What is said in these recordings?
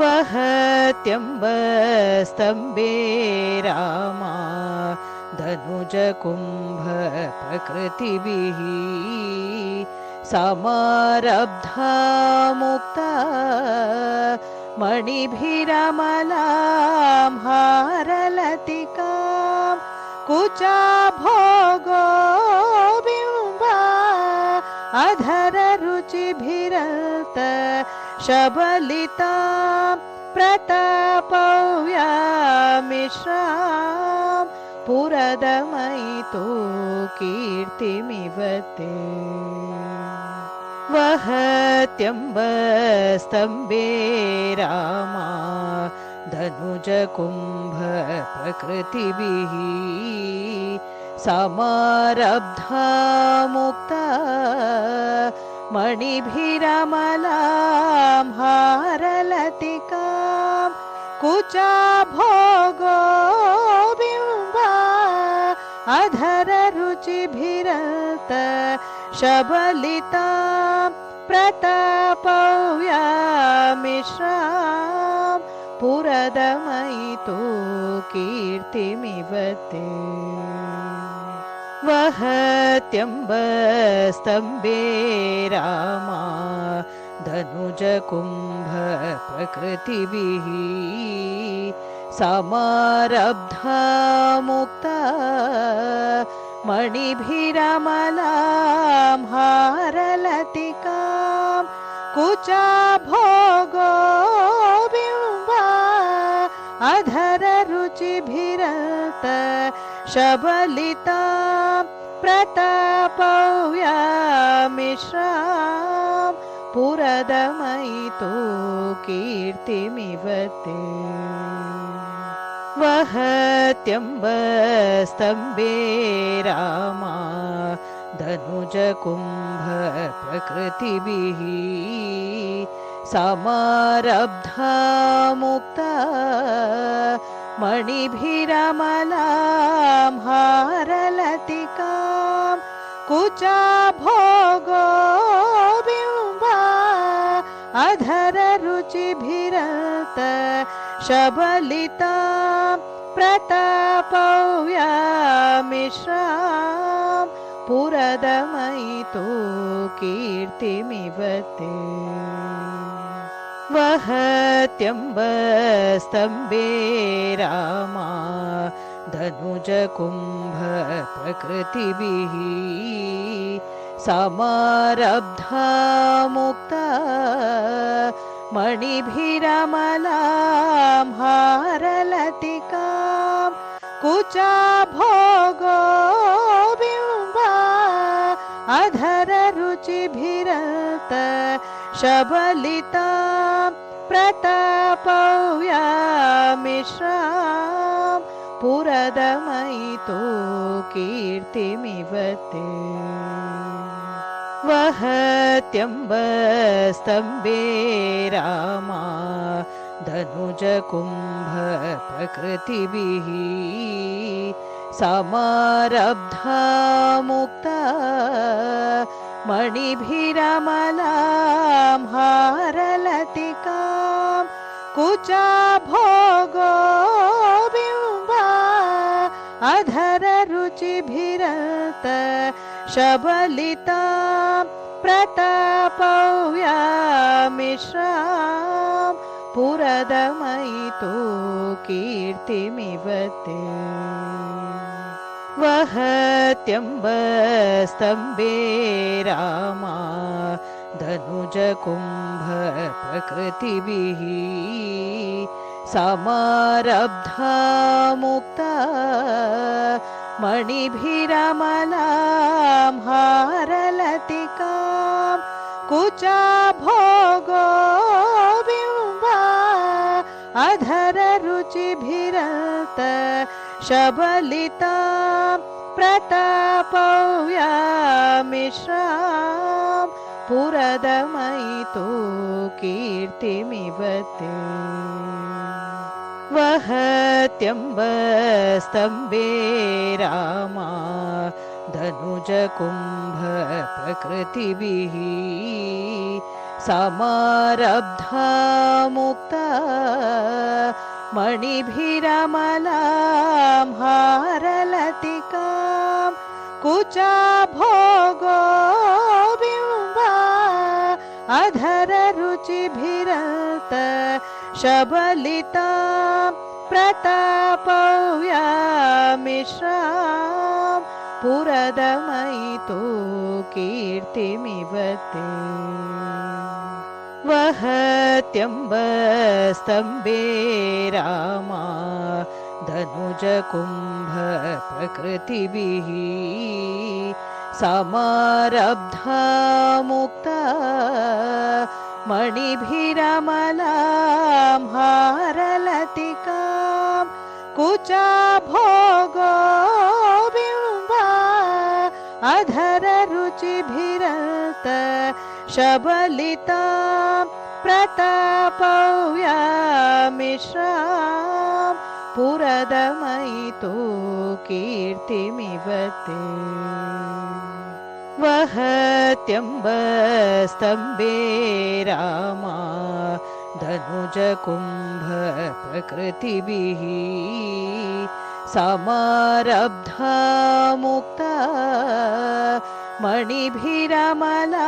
वहत्यम्बस्तम्बे रामा धनुजकुम्भ प्रकृतिभिः समारब्धा मुक्ता मणिभिरमलां हारलतिकां कुचा भोगो बिम्बा अधररुचिभिरत शबलितां प्रतापव्यामिश्रां पुरदमयितो कीर्तिमिव ते वहत्यम्बस्तम्बे रामा धनुजकुम्भ प्रकृतिभिः समारब्धा मुक्ता मणिभिरमलां हारलतिकां कुचा भोगो बिम्बा अधररुचिभिरत शबलितां प्रतापव्यामिश्रां पुरदमयितो कीर्तिमिव ते वहत्यम्बस्तम्बे रामा धनुजकुम्भ प्रकृतिभिः समारब्धा मुक्ता मणिभिरमलां हारलतिकां कुचा भोगो बिम्बा अधररुचिभिरत शबलितां प्रतापव्यामिश्रां पुरदमयितो कीर्तिमिव ते वहत्यम्बस्तम्बे रामा धनुजकुम्भ प्रकृतिभिः समारब्धा मुक्ता मणिभिरमलां हारलतिकां कुचा भोगो बिम्बा अधररुचिभिरत शबलितां प्रतापव्यामिश्रां पुरदमयितो कीर्तिमिव ते वहत्यम्बस्तम्बे रामा धनुजकुम्भ प्रकृतिभिः समारब्धा मुक्ता मणिभिरमलां हारलतिकां कुचा भोगो बिम्बा अधररुचिभिरत शबलितां प्रतापव्यामिश्रां पुरदमयितो कीर्तिमिव ते वहत्यम्बस्तम्बे रामा धनुजकुम्भ प्रकृतिभिः समारब्धा मुक्ता मणिभिरमलां हारलतिकां कुचा भोगो बिम्बा अधररुचिभिरत शबलितां प्रतापव्यामिश्रां पुरदमयितो कीर्तिमिव ते वहत्यम्बस्तम्बे रामा धनुजकुम्भ प्रकृतिभिः समारब्धा मुक्ता मणिभिरमलां हारलतिकां कुचा भोगो बिम्बा अधररुचिभिरत शबलितां प्रतापव्यामिश्रां पुरदमयितो कीर्तिमिव ते वहत्यम्बस्तम्बे रामा धनुजकुम्भ प्रकृतिभिः समारब्धा मुक्ता मणिभिरमलां हारलतिकां कुचा भोगो बिम्बा अधररुचिभिरत शबलितां प्रतापव्यामिश्रां पुरदमयितो कीर्तिमिव ते वहत्यम्बस्तम्भे रामा धनुजकुम्भ प्रकृतिभिः समारब्धा मुक्ता मणिभिरमलां हारलतिकां कुचा भोगो बिम्बा अधररुचिभिरत शबलितां प्रतापव्यामिश्रां पुरदमयितो कीर्तिमिव ते वहत्यम्बस्तम्भे रामा धनुजकुम्भ प्रकृतिभिः समारब्धा मुक्ता मणिभिरमलां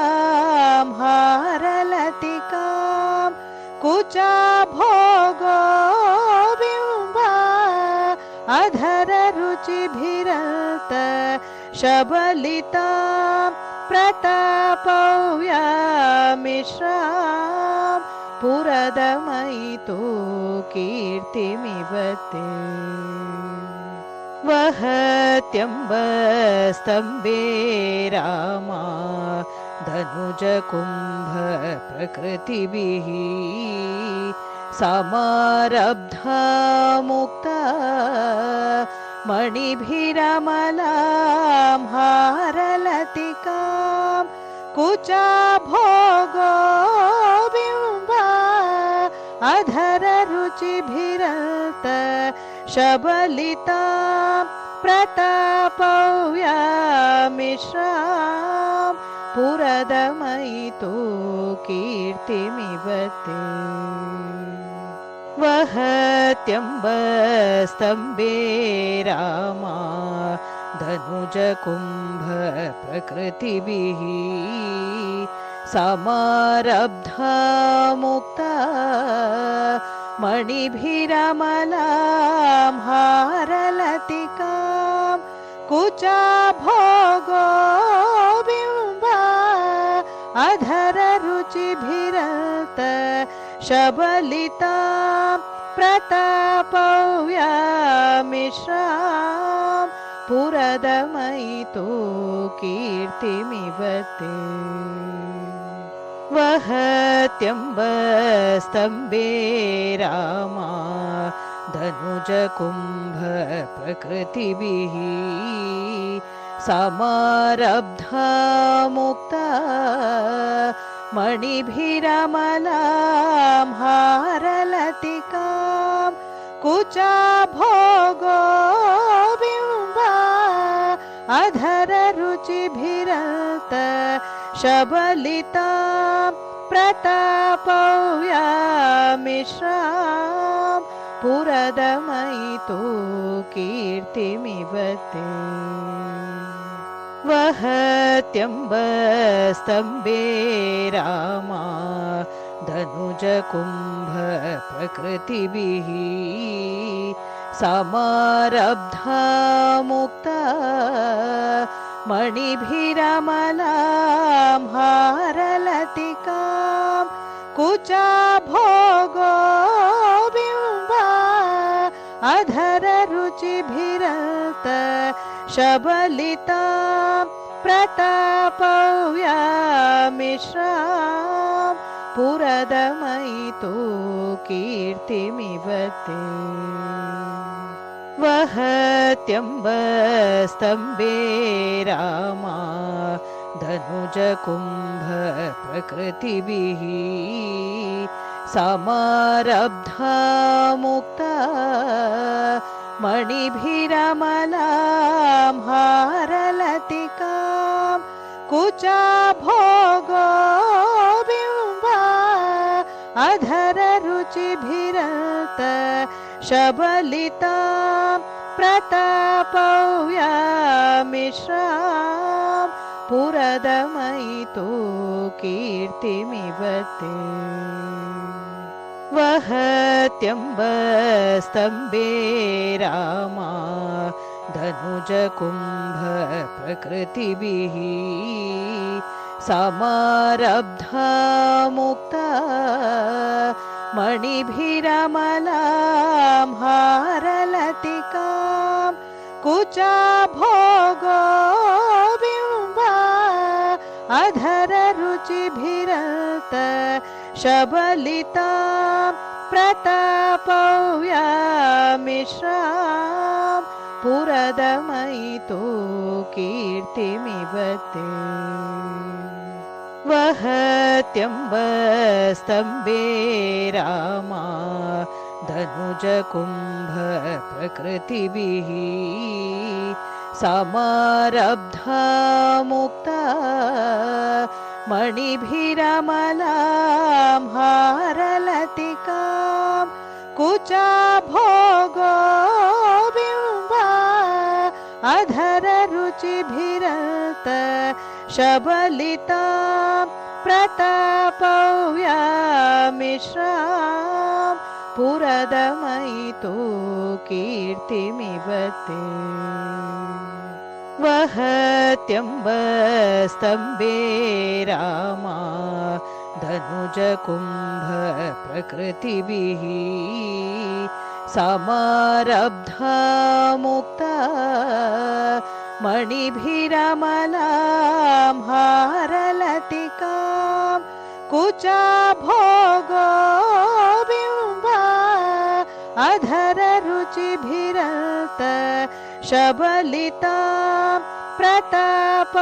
हारलतिकां कुचा भोगो बिम्बा अधररुचिभिरत शबलितां प्रतापव्यामिश्रां पुरदमयितो कीर्तिमिव ते वहत्यम्बस्तम्भे रामा धनुजकुम्भ प्रकृतिभिः समारब्धा मुक्ता मणिभिरमलां हारलतिकां कुचा भोगो बिम्बा अधररुचिभिरत शबलितां प्रतापव्यामिश्रां पुरदमयितो कीर्तिमिव ते वहत्यम्बस्तम्भे रामा धनुजकुम्भ प्रकृतिभिः समारब्धा मुक्ता मणिभिरमलां हारलतिकां कुचा भोगो बिम्बा अधररुचिभिरत शबलितां प्रतापव्यामिश्रां पुरदमयितो कीर्तिमिव ते वहत्यम्बस्तम्भे रामा धनुजकुम्भ प्रकृतिभिः समारब्धा मुक्ता मणिभिरमलां हारलतिकां कुचा भोगो बिम्बा अधररुचिभिरत शबलितां प्रतापव्यामिश्रां पुरदमयितो कीर्तिमिव ते वहत्यम्बस्तम्भे रामा धनुजकुम्भ प्रकृतिभिः समारब्धा मुक्ता मणिभिरमलां हारलतिकां कुचा भोगो बिम्बा अधररुचिभिरत शबलितां प्रतापव्यामिश्रां पुरदमयितो कीर्तिमिव ते वहत्यम्बस्तम्भे रामा धनुजकुम्भ प्रकृतिभिः समारब्धा मुक्ता मणिभिरमलां हारलतिकां कुचा भोगो बिम्बा रुचिभिरत शबलितां प्रतापव्यामिश्रां पुरदमयितो कीर्तिमिव ते वहत्यम्बस्तम्भे रामा धनुजकुम्भ प्रकृतिभिः समारब्धा मुक्ता मणिभिरमलां हारलतिकां कुचाभोगो बिम्बा अधररुचिभिरत शबलितां प्रतापव्यामिश्रां पुरदमयितो कीर्तिमिव ते वहत्यम्बस्तम्भे रामा धनुजकुम्भ प्रकृतिभिः समारब्धा मुक्ता मणिभिरमलां हारलतिकां कुचाभोगो बिम्बा अधररुचिभिरत शबलितां प्रतापव्यामिश्रां पुरदमयितो कीर्तिमिव ते वहत्यम्बस्तम्भे रामा धनुजकुम्भ प्रकृतिभिः समारब्धा मुक्ता मणिभिरमलां हारलतिकां कुचाभोगो बिम्बा अधररुचिभिरत शबलितां प्रतापव्यामिश्रां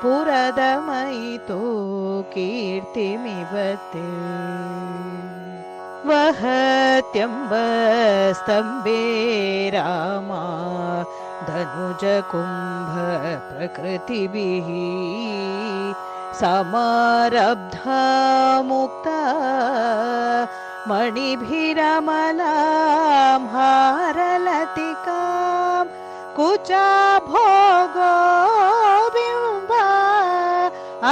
पुरदमयितो कीर्तिमिव ते वहत्यम्बस्तम्भे रामा धनुजकुम्भ प्रकृतिभिः समारब्धा मुक्ता मणिभिरमलां हारलतिकां कुचाभोगो बिम्बा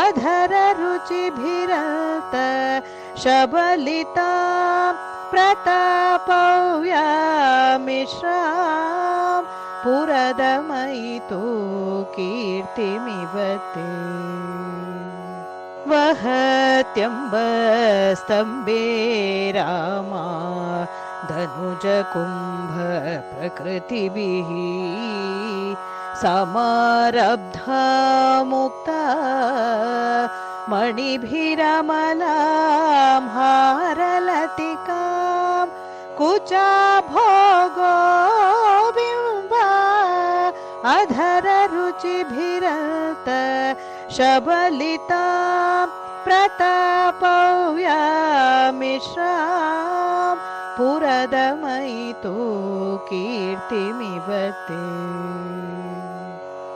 अधररुचिभिरत शबलितां प्रतापव्यामिश्रां पुरदमयितो कीर्तिमिव ते वहत्यम्बस्तम्भे रामा धनुजकुम्भ प्रकृतिभिः समारब्धा मुक्ता मणिभिरमलां हारलतिकां कुचाभोगो बिम्बा अधररुचिभिरत शबलितां प्रतापव्यामिश्रां पुरदमयितो कीर्तिमिव ते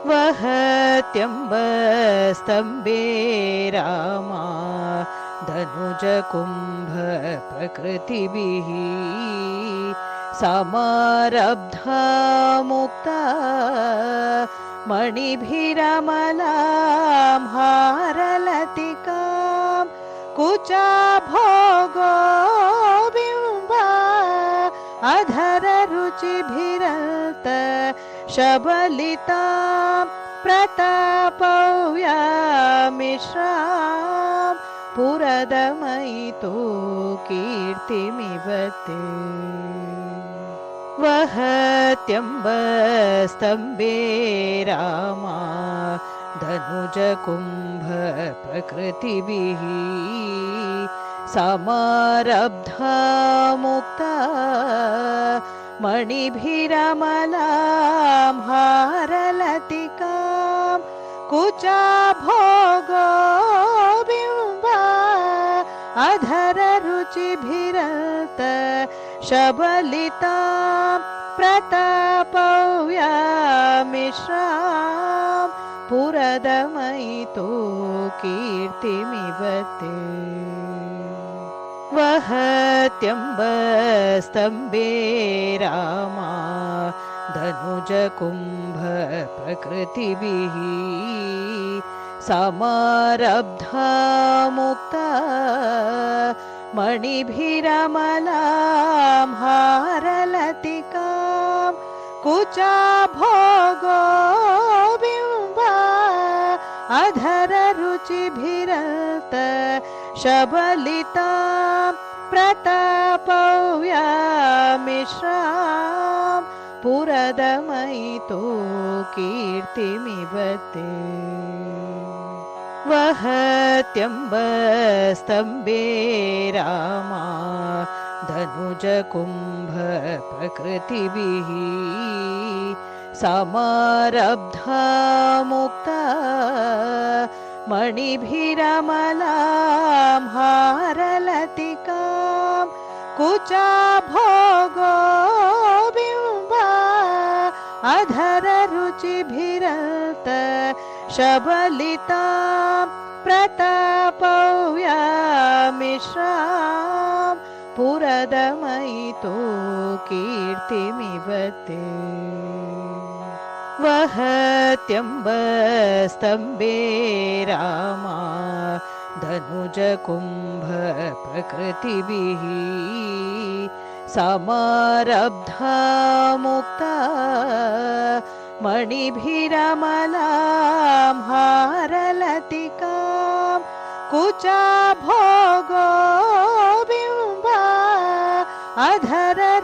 वहत्यम्बस्तम्भे रामा धनुजकुम्भ प्रकृतिभिः समारब्धा मुक्ता मणिभिरमलां हारलतिकां कुचाभोगो बिम्बा अधररुचिभिरत शबलितां प्रतापव्यामिश्रां पुरदमयितो कीर्तिमिव ते वहत्यम्बस्तम्भे रामा धनुजकुम्भ प्रकृतिभिः समारब्धा मुक्ता मणिभिरमलां हारलतिकां कुचाभोगो बिम्बा अधररुचिभिरत शबलितां प्रतापव्यामिश्रां पुरदमयितो कीर्तिमिवते वहत्यम्बस्तम्भे रामा धनुजकुम्भ प्रकृतिभिः समारब्धा मुक्ता मणिभिरमलां हारलतिकां कुचाभोगो बिम्बा अधररुचिभिरत शबलितां प्रतापव्यामिश्रां पुरदमयितो कीर्तिमिवते वहत्यम्बस्तम्भे रामा धनुजकुम्भ प्रकृतिभिः समारब्धा मुक्ता मणिभिरमलां हारलतिकां कुचाभोगो बिम्बा अधररुचिभिरत शबलितां प्रतापव्यामिश्रां पुरदमयितो कीर्तिमिवते वहत्यम्बस्तम्भे रामा धनुजकुम्भ प्रकृतिभिः समारब्धा मुक्ता मणिभिरमलां हारलतिकां कुचाभोगो बिम्बा अधररुचिभिरत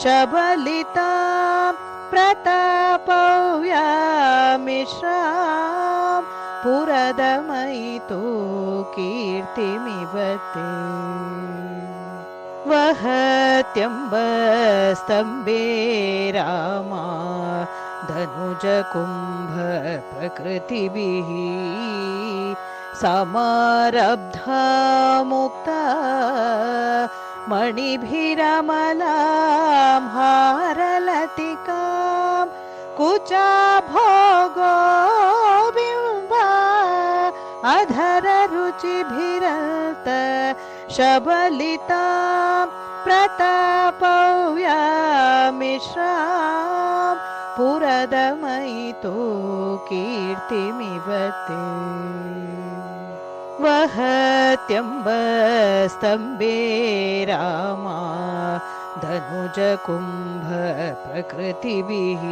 शबलितां प्रतापव्यामिश्रां पुरदमयितो कीर्तिमिवते वहत्यम्बस्तम्भे रामा धनुजकुम्भ प्रकृतिभिः समारब्धा मुक्ता मणिभिरमलां हारलतिकां कुचाभोगो बिम्बा अधररुचिभिरत शबलितां प्रतापव्यामिश्रां पुरदमयितो कीर्तिमिवते वहत्यम्बस्तम्भे रामा धनुजकुम्भ प्रकृतिभिः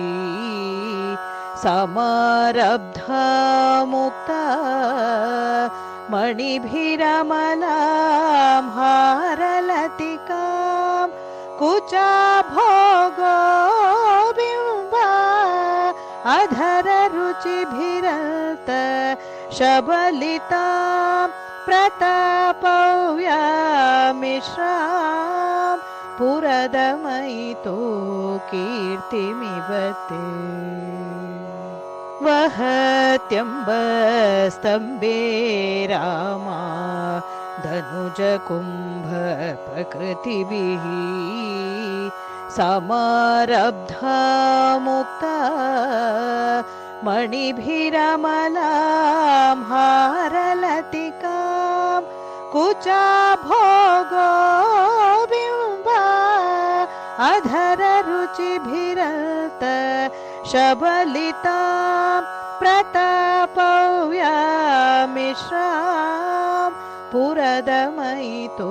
समारब्धा मुक्ता मणिभिरमलां हारलतिकां कुचाभोगो बिम्बा अधररुचिभिरत शबलितां प्रतापव्यामिश्रां पुरदमयितो कीर्तिमिवते वहत्यम्बस्तम्भे रामा धनुजकुम्भ प्रकृतिभिः समारब्धा मुक्ता मणिभिरमलां हारलतिकां कुचाभोगो बिम्बा अधररुचिभिरत शबलितां प्रतापव्यामिश्रां पुरदमयितो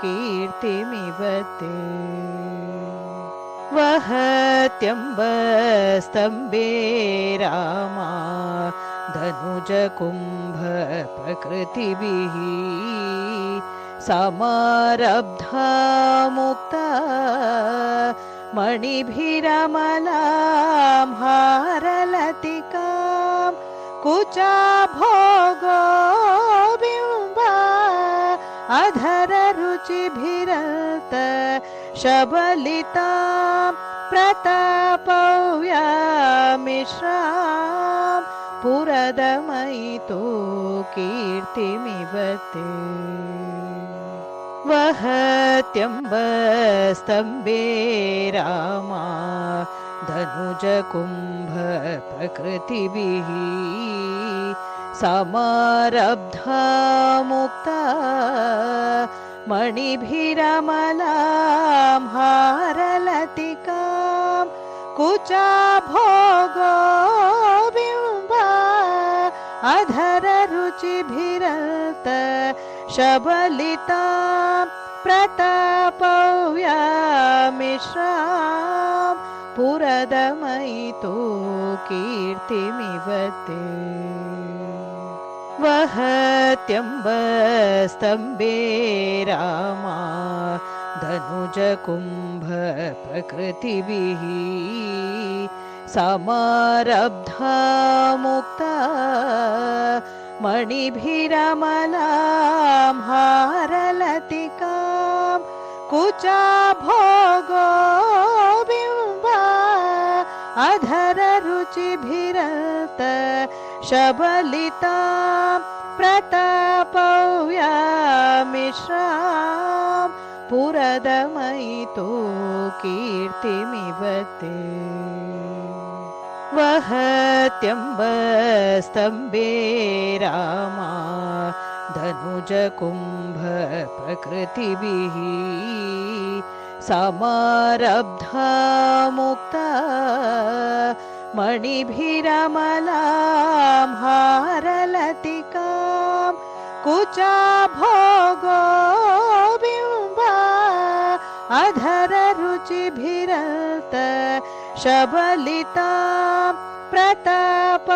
कीर्तिमिवते वहत्यम्बस्तम्भे रामा धनुजकुम्भ प्रकृतिभिः समारब्धा मुक्ता मणिभिरमलां हारलतिकां कुचाभोगो बिम्बा अधररुचिभिरत शबलितां प्रतापव्यामिश्रां पुरदमयितो कीर्तिमिवते वहत्यम्बस्तम्भे रामा धनुज कुम्भ प्रकृतिभिः समारब्धा मुक्ता मणिभिरमलां हारलतिकां कुचा भोगो बिम्बा अधररुचिभिरत शबलितां प्रतापव्यामिश्रां पुरदमयितो कीर्तिमिव ते वहत्यम्बस्तम्भे रामा धनुजकुम्भ प्रकृतिभिः समारब्धा मुक्ता मणिभिरमलां हारलतिकां कुचा भोगो बिम्बा अधररुचिभिरत शबलितां प्रतापव्यामिश्रां पुरदमयितो कीर्तिमिव ते वहत्यम्बस्तम्भे रामा धनुजकुम्भ प्रकृतिभिः समारब्धा मुक्ता मणिभिरमलां हारलतिकां कुचा भोगो बिम्बा अधररुचिभिरत शबलितां प्रतापव्यामिश्रां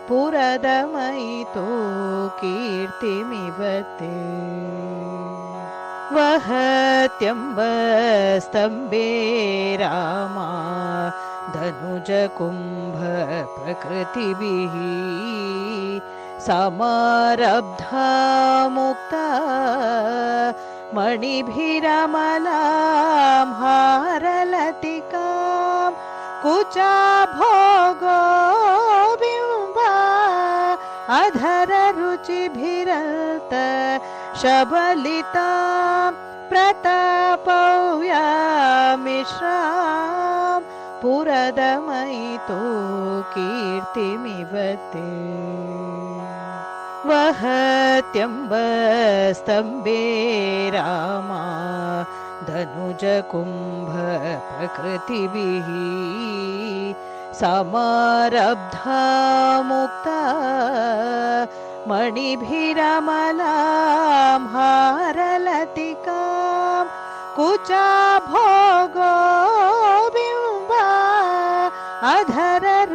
पुरदमयितो कीर्तिमिव ते वहत्यम्बस्तम्भे रामा धनुजकुम्भ प्रकृतिभिः समारब्धा मुक्ता मणिभिरमलां हारलतिकां कुचा भोगो बिम्बा अधररुचिभिरत शबलितां प्रतापव्यामिश्रां पुरदमयितो कीर्तिमिव ते वहत्यम्बस्तम्भे रामा धनुजकुम्भ प्रकृतिभिः समारब्धा मुक्ता मणिभिरमलां हारलतिकां कुचा भोगो बिम्बा अधररुचिभिरत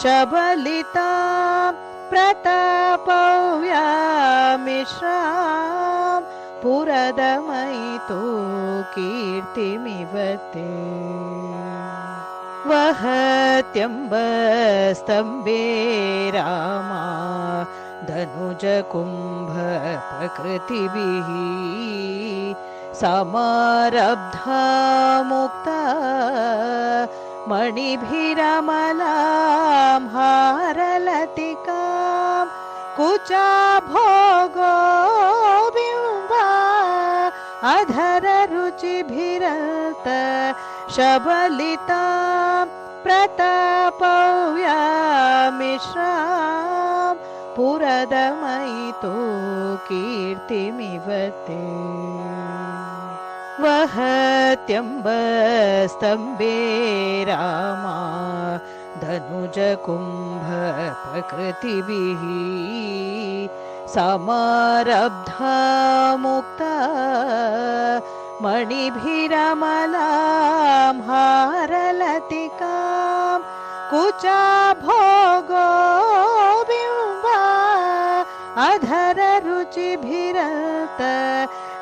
शबलितां प्रतापव्यामिश्रां पुरदमयितो कीर्तिमिव ते वहत्यम्बस्तम्भे रामा धनुजकुम्भ प्रकृतिभिः समारब्धा मुक्ता मणिभिरमलां हारलतिकां कुचा भोगो बिम्बा अधररुचिभिरत शबलितां प्रतापव्यामिश्रां पुरदमयितो कीर्तिमिव ते वहत्यम्बस्तम्भे रामा धनुजकुम्भ प्रकृतिभिः समारब्धा मुक्ता मणिभिरमलां हारलतिकां कुचा भोगो बिम्बा अधररुचिभिरत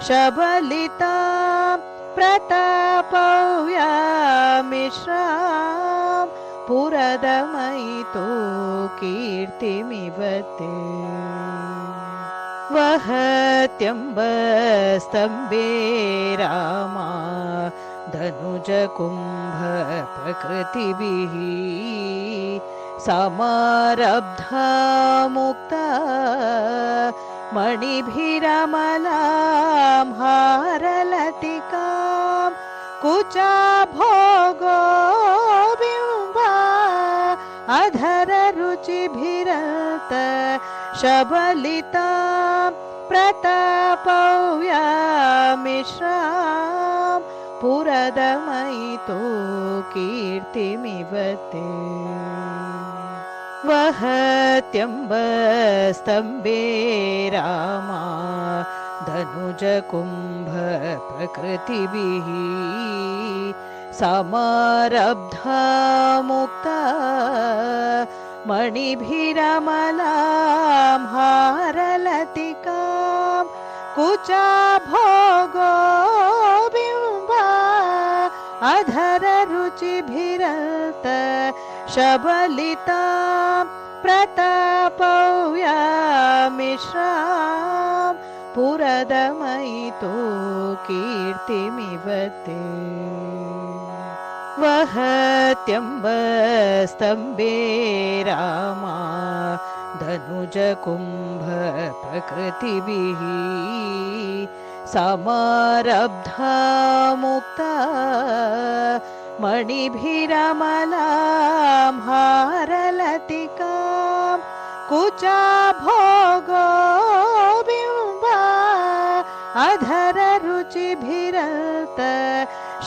शबलितां प्रतापव्यामिश्रां पुरदमयितो कीर्तिमिव ते वहत्यम्बस्तम्भे रामा धनुजकुम्भ प्रकृतिभिः समारब्धा मुक्ता मणिभिरमलां हारलतिकां कुचाभोगो बिम्बा अधररुचिभिरत शबलितां प्रतापव्यामिश्रां पुरदमयितो कीर्तिमिव ते वहत्यम्बस्तम्भे रामा धनुजकुम्भ प्रकृतिभिः समारब्धा मुक्ता मणिभिरमलां हारलतिकां कुचाभोगो बिम्बा अधररुचिभिरत शबलितां प्रतापव्यामिश्रां पुरदमयितो कीर्तिमिव ते वहत्यम्बस्तम्भे रामा धनुजकुम्भ प्रकृतिभिः समारब्धा मुक्ता मणिभिरमलां हारलतिकां कुचाभोगो बिम्बा अधररुचिभिरत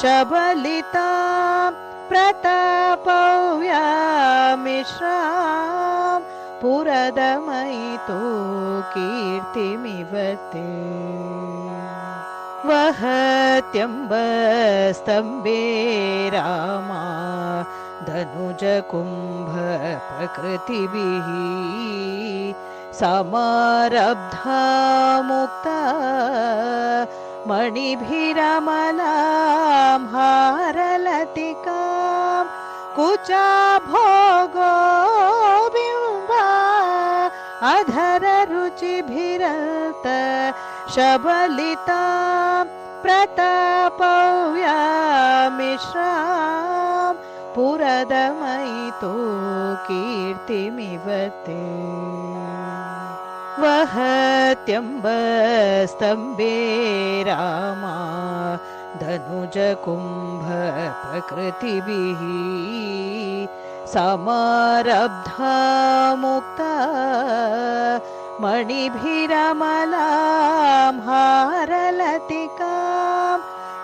शबलितां प्रतापव्यामिश्रां पुरदमयितो कीर्तिमिव ते वहत्यम्बस्तम्भे रामा धनुजकुम्भ प्रकृतिभिः समारब्धा मुक्ता मणिभिरमलां हारलतिकां कुचाभोगो बिम्बा अधररुचिभिरत शबलितां प्रतापव्यामिश्रां पुरदमयितो कीर्तिमिव ते वहत्यम्बस्तम्भे रामा धनुजकुम्भ प्रकृतिभिः समारब्धा मुक्ता मणिभिरमलां हारलतिकां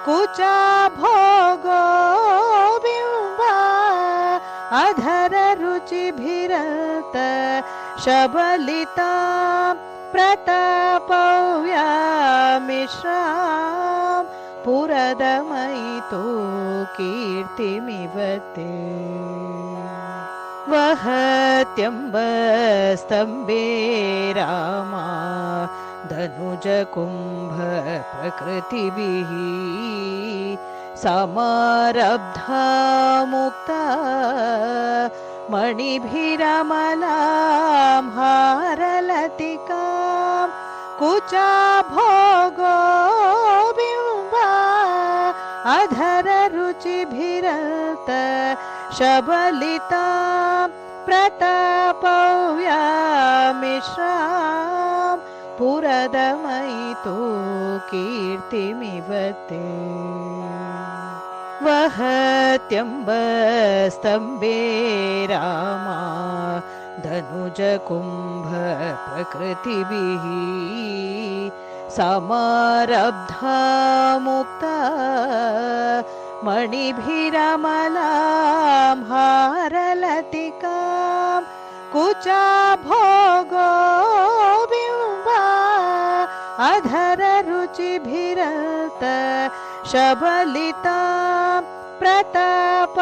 कुचाभोगो बिम्बा अधररुचिभिरत शबलितां प्रतापव्यामिश्रां पुरदमयितो कीर्तिमिव ते वहत्यम्बस्तम्भे रामा धनुजकुम्भ प्रकृतिभिः समारब्धा मुक्ता मणिभिरमलां हारलतिकां कुचाभोगो बिम्बा अधररुचिभिरत शबलितां प्रतापव्यामिश्रां पुरदमयितो कीर्तिमिव ते वहत्यम्बस्तम्भे रामा धनुजकुम्भ प्रकृतिभिः समारब्धा मुक्ता मणिभिरमलां हारलतिकां कुचाभोगो बिम्बा अधररुचिभिरत शबलितां प्रतापव्यामिश्रां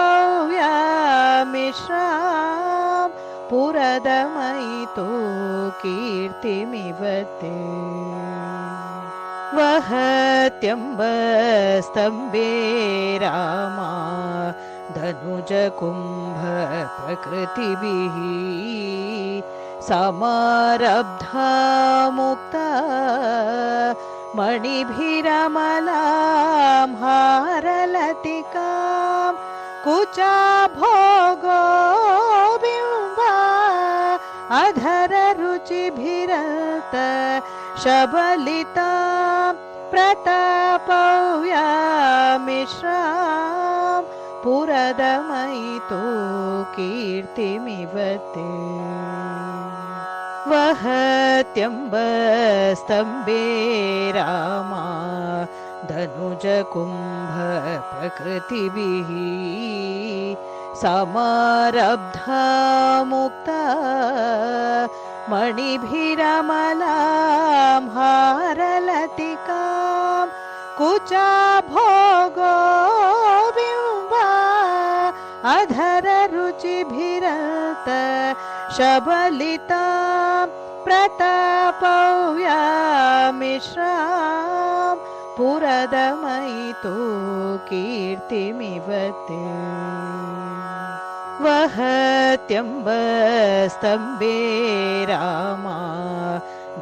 पुरदमयितो कीर्तिमिव ते वहत्यम्बस्तम्भे रामा धनुजकुम्भ प्रकृतिभिः समारब्धा मुक्ता मणिभिरमलां हारलतिकां कुचाभोगो बिम्बा अधररुचिभिरत शबलितां प्रतापव्यामिश्रां पुरदमयितो कीर्तिमिव ते वहत्यम्बस्तम्भे रामा धनुजकुम्भ प्रकृतिभिः समारब्धा मुक्ता मणिभिरमलां हारलतिकां कुचाभोगो बिम्बा अधररुचिभिरत शबलितां प्रतापव्यामिश्रां पुरदमयितो कीर्तिमिव ते वहत्यम्बस्तम्भे रामा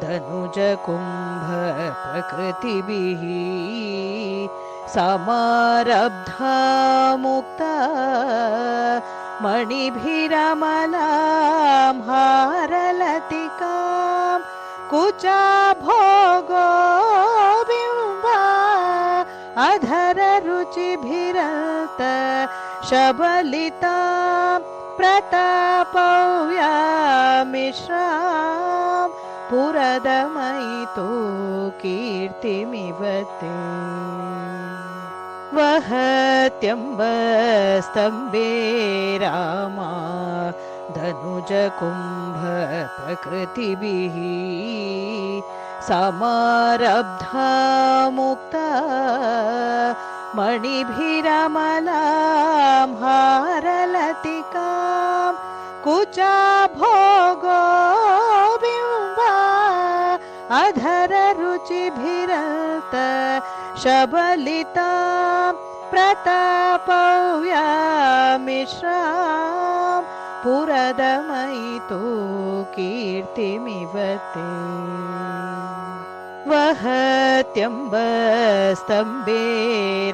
धनुजकुम्भ प्रकृतिभिः समारब्धा मुक्ता मणिभिरमलां हारलतिकां कुचाभोगो बिम्बा अधररुचिभिरत शबलितां प्रतापव्यामिश्रां पुरदमयितो कीर्तिमिव ते वहत्यम्बस्तम्भे रामा धनुजकुम्भ प्रकृतिभिः समारब्धा मुक्ता मणिभिरमलां हारलतिकां कुचाभोगो बिम्बा अधररुचिभिरत शबलितां प्रतापव्यामिश्रां पुरदमयितो कीर्तिमिव ते वहत्यम्बस्तम्भे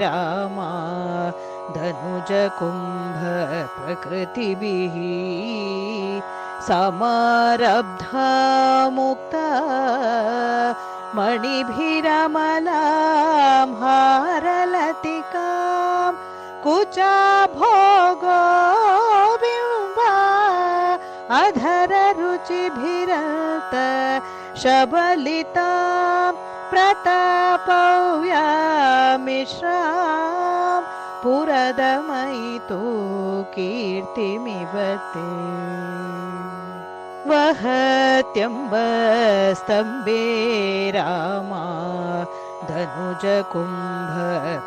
रामा धनुजकुम्भ प्रकृतिभिः समारब्धा मुक्ता मणिभिरमलां हारलतिकां कुचाभोगो बिम्बा अधररुचिभिरत शबलितां प्रतापव्यामिश्रां पुरदमयितो कीर्तिमिव ते वहत्यम्बस्तम्भे रामा धनुजकुम्भ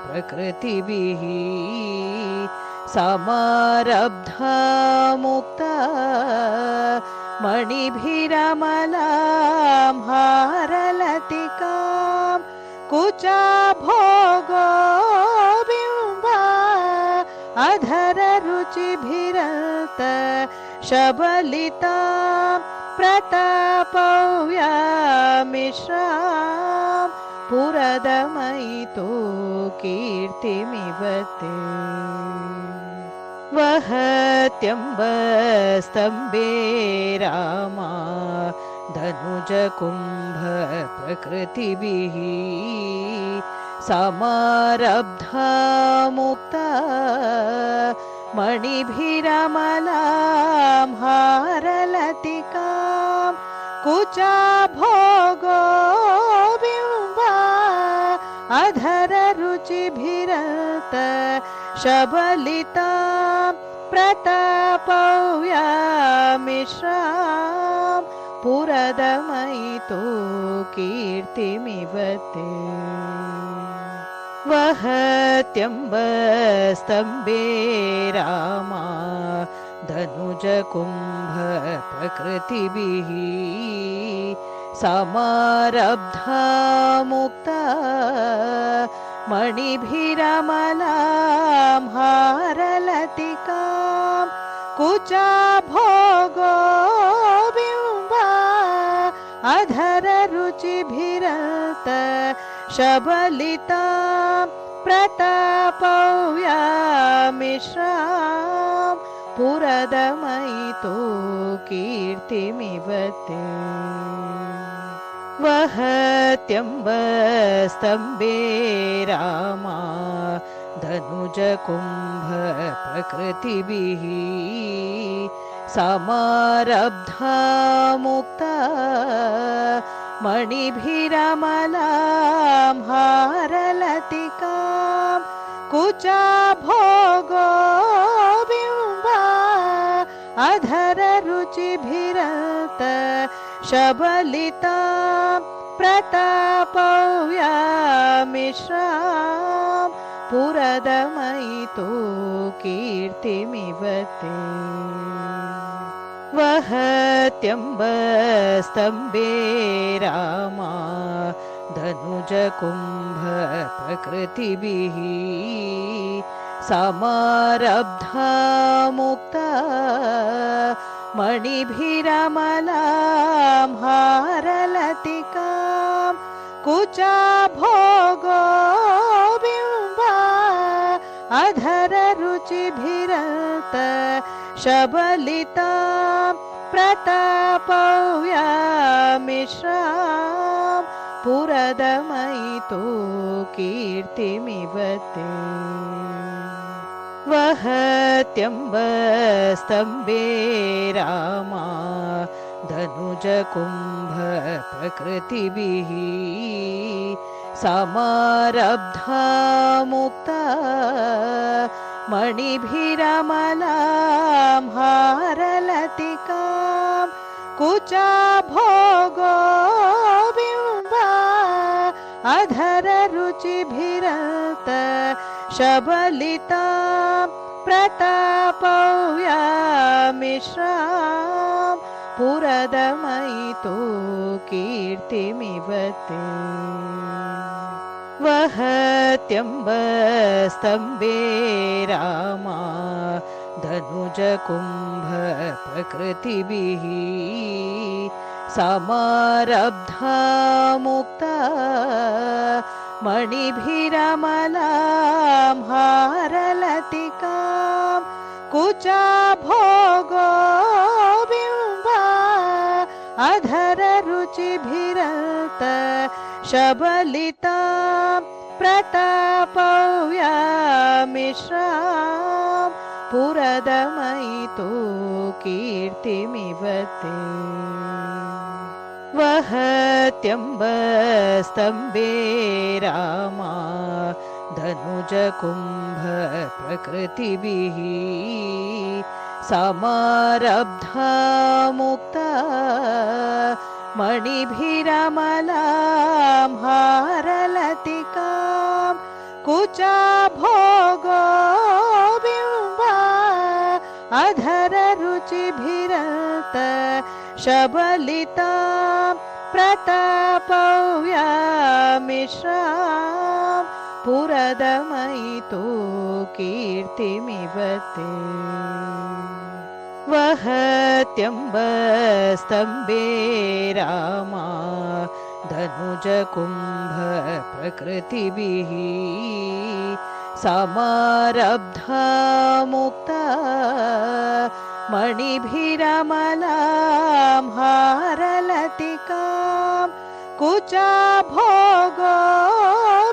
प्रकृतिभिः समारब्धा मुक्ता मणिभिरमलां हारलतिकां कुचाभोगो बिम्बा अधररुचिभिरत शबलितां प्रतापव्यामिश्रां पुरदमयितो कीर्तिमिव ते वहत्यम्बस्तम्भे रामा धनुजकुम्भ प्रकृतिभिः समारब्धा मुक्ता मणिभिरमलां हारलतिकां कुचाभोगो बिम्बा अधररुचिभिरत शबलितां प्रतापव्यामिश्रां पुरदमयितो कीर्तिमिव ते वहत्यम्बस्तम्भे रामा धनुजकुम्भ प्रकृतिभिः समारब्धा मुक्ता मणिभिरमलां हारलतिकां कुचाभोगो बिम्बा अधररुचिभिरत शबलितां प्रतापव्यामिश्रां पुरदमयितो कीर्तिमिव ते वहत्यम्बस्तम्भे रामा धनुजकुम्भ प्रकृतिभिः समारब्धा मुक्ता मणिभिरमलां हारलतिकां कुचाभोगो बिम्बा अधररुचिभिरत शबलितां प्रतापव्यामिश्रां पुरदमयितो कीर्तिमिव ते वहत्यम्बस्तम्भे रामा धनुजकुम्भ प्रकृतिभिः समारब्धा मुक्ता मणिभिरमलां हारलतिकां कुचाभोगो बिम्बा अधररुचिभिरत शबलितां प्रतापव्यामिश्रां पुरदमयितो कीर्तिमिव ते वहत्यम्बस्तम्भे रामा धनुजकुम्भ प्रकृतिभिः समारब्धा मुक्ता मणिभिरमलां हारलतिकां कुचाभोगो बिम्बा अधररुचिभिरत शबलितां प्रतापव्यामिश्रां पुरदमयितो कीर्तिमिव ते वहत्यम्बस्तम्भे रामा धनुजकुम्भ प्रकृतिभिः समारब्धा मुक्ता मणिभिरमलां हारलतिकां कुचाभोगो बिम्बा अधररुचिभिरत शबलितां प्रतापव्यामिश्रां पुरदमयितो कीर्तिमिव ते वहत्यम्बस्तम्भे रामा धनुजकुम्भ प्रकृतिभिः समारब्धा मुक्ता मणिभिरमलां हारलतिकां कुचाभोगो बिम्बा अधररुचिभिरत शबलितां प्रतापव्यामिश्रां पुरदमयितो कीर्तिमिव ते वहत्यम्बस्तम्भे रामा धनुजकुम्भ प्रकृतिभिः समारब्धा मुक्ता मणिभिरमलां हारलतिकां कुचाभोगो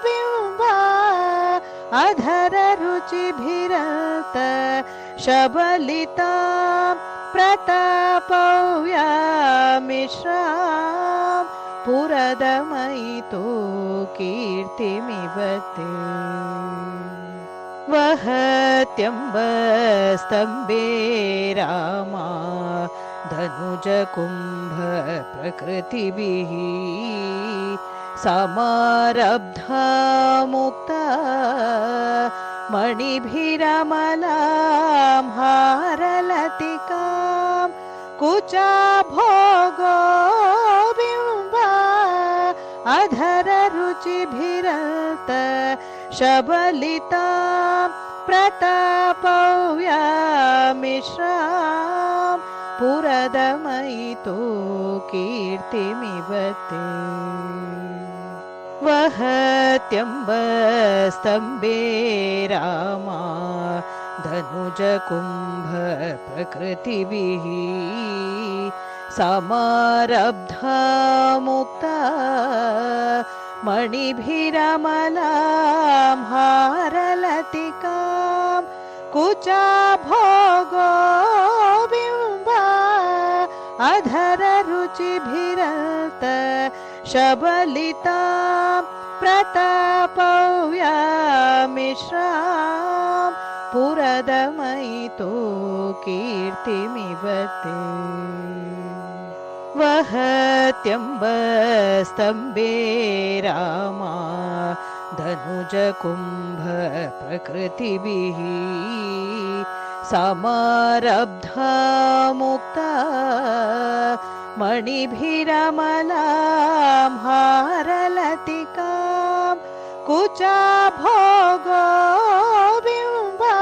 बिम्बा अधररुचिभिरत शबलितां प्रतापव्यामिश्रां पुरदमयितो कीर्तिमिव ते वहत्यम्बस्तम्भे रामा धनुजकुम्भ प्रकृतिभिः समारब्धा मुक्ता मणिभिरमलां हारलतिकां कुचाभोगो बिम्बा अधररुचिभिरत शबलितां प्रतापव्यामिश्रां पुरदमयितो कीर्तिमिव ते वहत्यम्बस्तम्भे रामा धनुजकुम्भ प्रकृतिभिः समारब्धा मुक्ता मणिभिरमलां हारलतिकां कुचाभोगो बिम्बा अधररुचिभिरत शबलितां प्रतापव्यामिश्रां पुरदमयितो कीर्तिमिव ते वहत्यम्बस्तम्भे रामा धनुजकुम्भ प्रकृतिभिः समारब्धा मुक्ता मणिभिरमलां हारलतिकां कुचाभोगो बिम्बा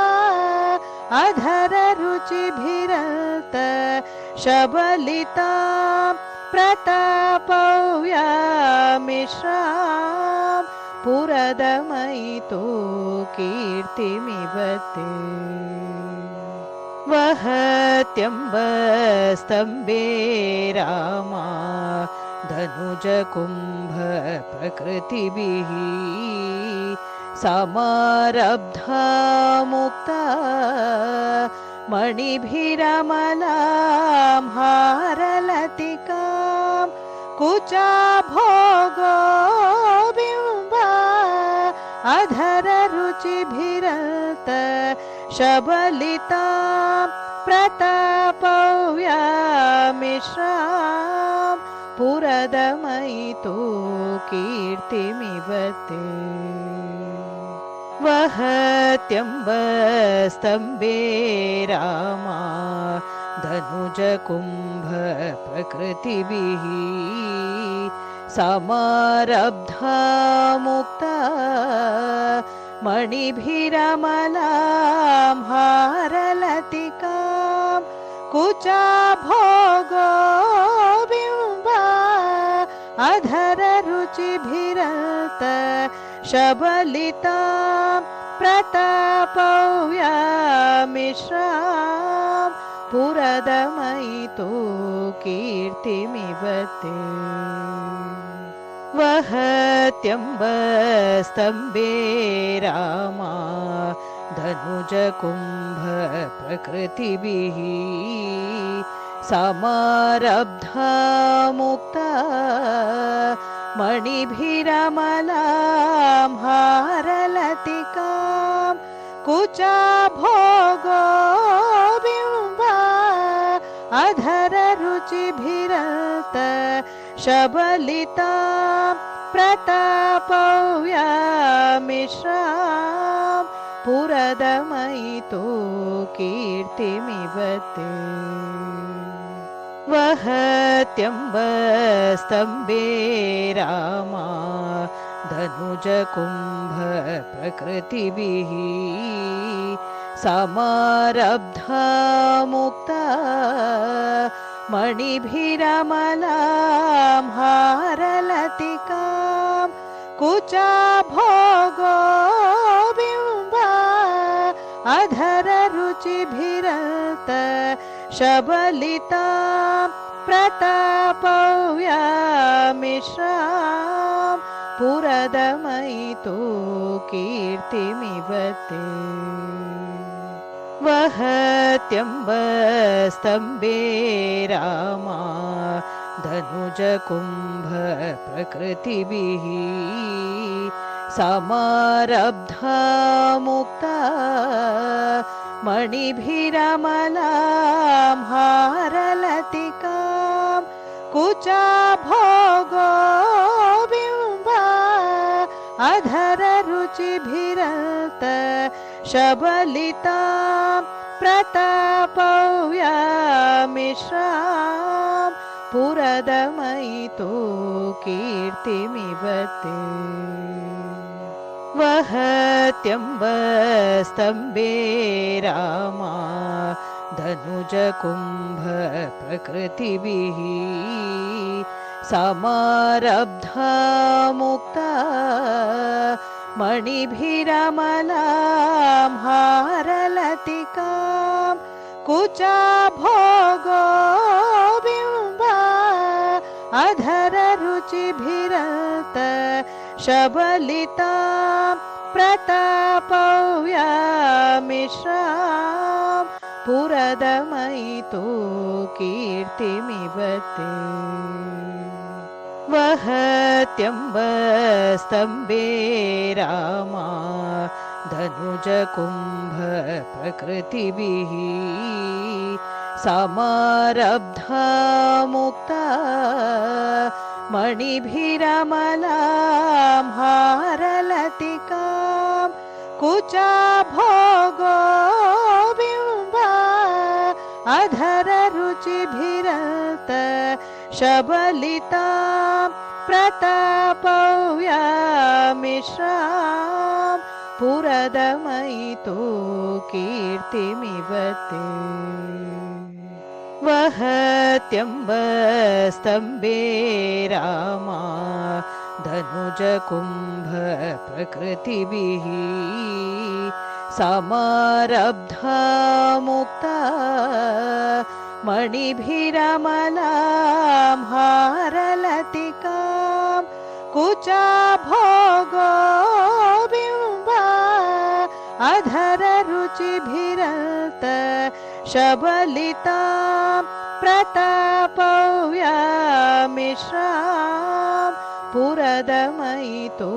अधररुचिभिरत शबलितां प्रतापव्यामिश्रां पुरदमयितो कीर्तिमिव ते वहत्यम्बस्तम्भे रामा धनुजकुम्भ प्रकृतिभिः समारब्धा मुक्ता मणिभिरमलां हारलतिकां कुचाभोगो बिम्बा अधररुचिभिरत शबलितां प्रतापव्यामिश्रां पुरदमयितो कीर्तिमिव ते वहत्यम्बस्तम्भे रामा धनुजकुम्भ प्रकृतिभिः समारब्धा मुक्ता मणिभिरमलां हारलतिकां कुचाभोगो बिम्बा अधररुचिभिरत शबलितां प्रतापव्यामिश्रां पुरदमयितो कीर्तिमिव ते वहत्यम्बस्तम्भे रामा धनुजकुम्भ प्रकृतिभिः समारब्धा मुक्ता मणिभिरमलां हारलतिकां कुचाभोगो बिम्बा अधररुचिभिरत शबलितां प्रतापव्यामिश्रां पुरदमयितो कीर्तिमिव ते वहत्यम्बस्तम्भे रामा धनुजकुम्भ प्रकृतिभिः समारब्धा मुक्ता मणिभिरमलां हारलतिकां कुचाभोगो बिम्बा अधररुचिभिरत शबलितां प्रतापव्यामिश्रां पुरदमयितो कीर्तिमिव ते वहत्यम्बस्तम्भे रामा धनुजकुम्भ प्रकृतिभिः समारब्धा मुक्ता मणिभिरमलां हारलतिकां कुचाभोगो बिम्बा अधररुचिभिरत शबलितां प्रतापव्यामिश्रां पुरदमयितो कीर्तिमिव ते वहत्यम्बस्तम्भे रामा धनुजकुम्भ प्रकृतिभिः समारब्धा मुक्ता मणिभिरमलां हारलतिकां कुचाभोगो बिम्बा अधररुचिभिरत शबलितां प्रतापव्यामिश्रां पुरदमयितो कीर्तिमिव ते वहत्यम्बस्तम्भे रामा धनुजकुम्भ प्रकृतिभिः समारब्धा मुक्ता मणिभिरमलां हारलतिकां कुचाभोगो बिम्बा अधररुचिभिरत शबलितां प्रतापव्यामिश्रां पुरदमयितो कीर्तिमिव ते वहत्यम्बस्तम्भे रामा धनुजकुम्भ प्रकृतिभिः समारब्धा मुक्ता मणिभिरमलां हारलतिकां कुचाभोगो बिम्बा अधररुचिभिरत शबलितां प्रतापव्यामिश्रां पुरदमयितो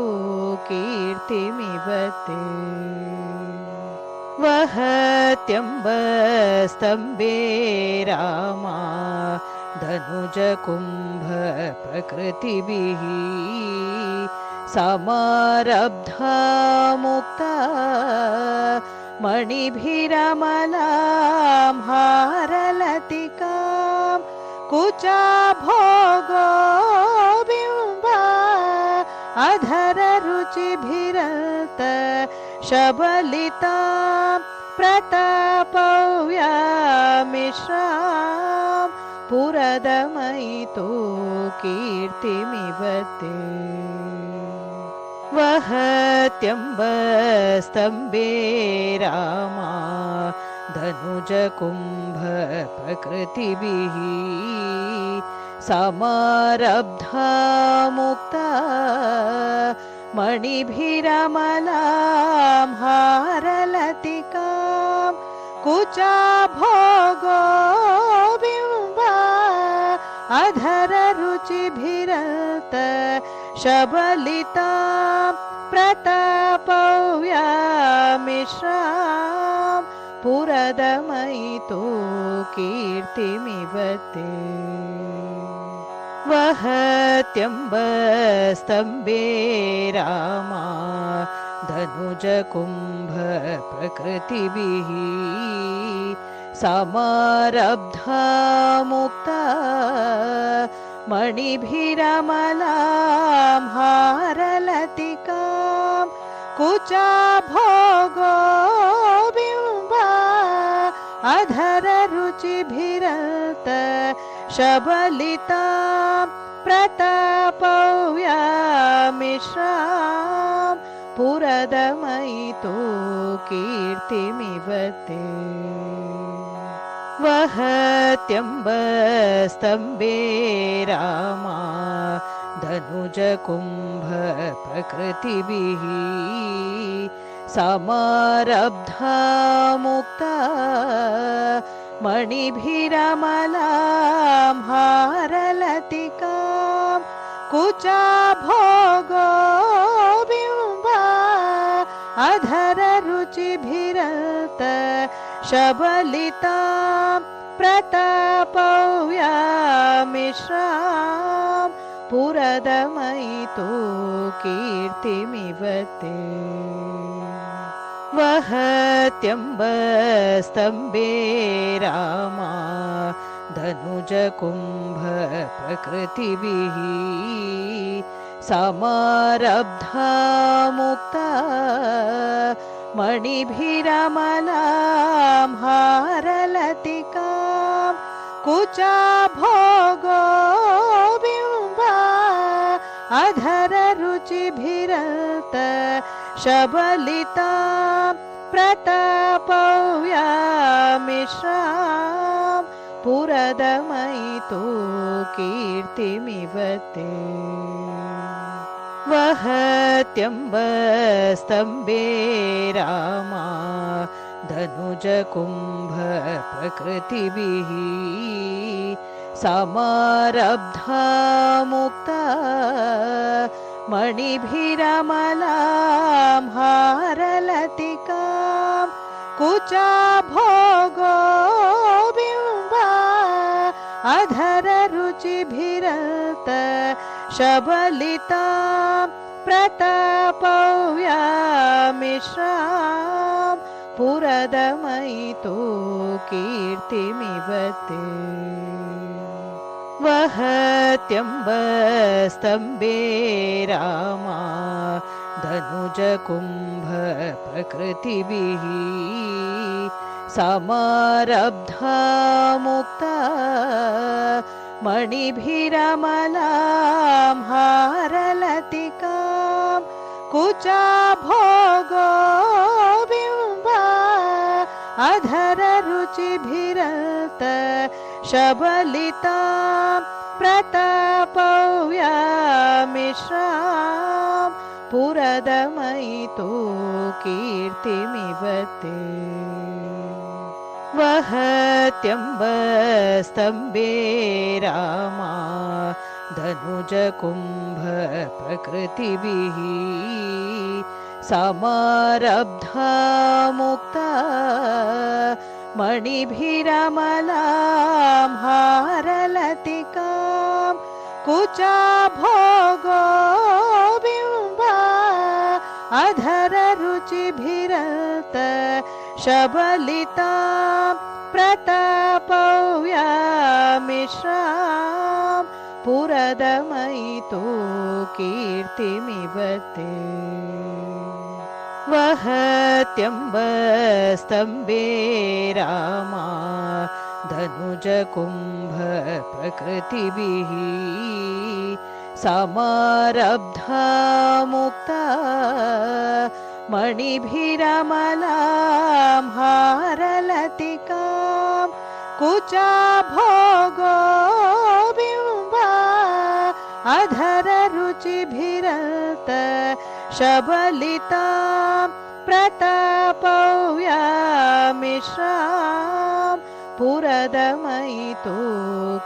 कीर्तिमिव ते वहत्यम्बस्तम्भे रामा धनुजकुम्भ प्रकृतिभिः समारब्धा मुक्ता मणिभिरमलां हारलतिकां कुचाभोगो बिम्बा अधररुचिभिरत शबलितां प्रतापव्यामिश्रां पुरदमयितो कीर्तिमिव ते वहत्यम्बस्तम्भे रामा धनुजकुम्भ प्रकृतिभिः समारब्धा मुक्ता मणिभिरमलां हारलतिकां कुचाभोगो बिम्बा अधररुचिभिरत शबलितां प्रतापव्यामिश्रां पुरदमयितो कीर्तिमिव ते वहत्यम्बस्तम्भे रामा धनुजकुम्भ प्रकृतिभिः समारब्धा मुक्ता मणिभिरमलां हारलतिकां कुचाभोगो बिम्बा अधररुचिभिरत शबलितां प्रतापव्यामिश्रां पुरदमयितो कीर्तिमिव ते वहत्यम्बस्तम्भे रामा धनुजकुम्भ प्रकृतिभिः समारब्धा मुक्ता मणिभिरमलां हारलतिकां कुचाभोगो बिम्बा अधररुचिभिरत शबलितां प्रतापव्यामिश्रां पुरदमयितो कीर्तिमिव ते वहत्यम्बस्तम्भे रामा धनुजकुम्भ प्रकृतिभिः समारब्धा मुक्ता मणिभिरमलां हारलतिकां कुचाभोगो बिम्बा अधररुचिभिरत शबलितां प्रतापव्यामिश्रां पुरदमयितो कीर्तिमिव ते वहत्यम्बस्तम्भे रामा धनुजकुम्भ प्रकृतिभिः समारब्धा मुक्ता मणिभिरमलां हारलतिकां कुचाभोगो बिम्बा अधररुचिभिरत शबलितां प्रतापव्यामिश्रां पुरदमयितो कीर्तिमिव ते वहत्यम्बस्तम्भे रामा धनुजकुम्भ प्रकृतिभिः समारब्धा मुक्ता मणिभिरमलां हारलतिकां कुचाभोगो बिम्बा अधररुचिभिरत शबलितां प्रतापव्यामिश्रां पुरदमयितो कीर्तिमिव ते वहत्यम्बस्तम्भे रामा धनुजकुम्भ प्रकृतिभिः समारब्धा मुक्ता मणिभिरमलां हारलतिकां कुचाभोगो बिम्बा अधररुचिभिरत शबलितां प्रतापव्यामिश्रां पुरदमयितो कीर्तिमिव ते वहत्यम्बस्तम्भे रामा धनुजकुम्भ प्रकृतिभिः समारब्धा मुक्ता मणिभिरमलां हारलतिकां कुचाभोगो बिम्बा अधररुचिभिरत शबलितां प्रतापव्यामिश्रां पुरदमयितो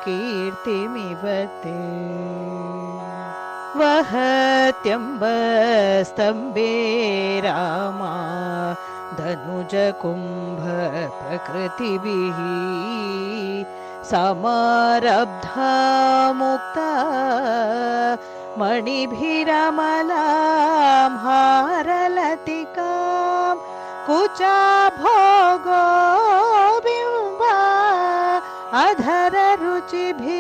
कीर्तिमिव ते वहत्यम्बस्तम्भे रामा धनुजकुम्भ प्रकृतिभिः समारब्धा मुक्ता मणिभिरमलां हारलतिकां कुचाभोगो बिम्बा अधररुचिभिरत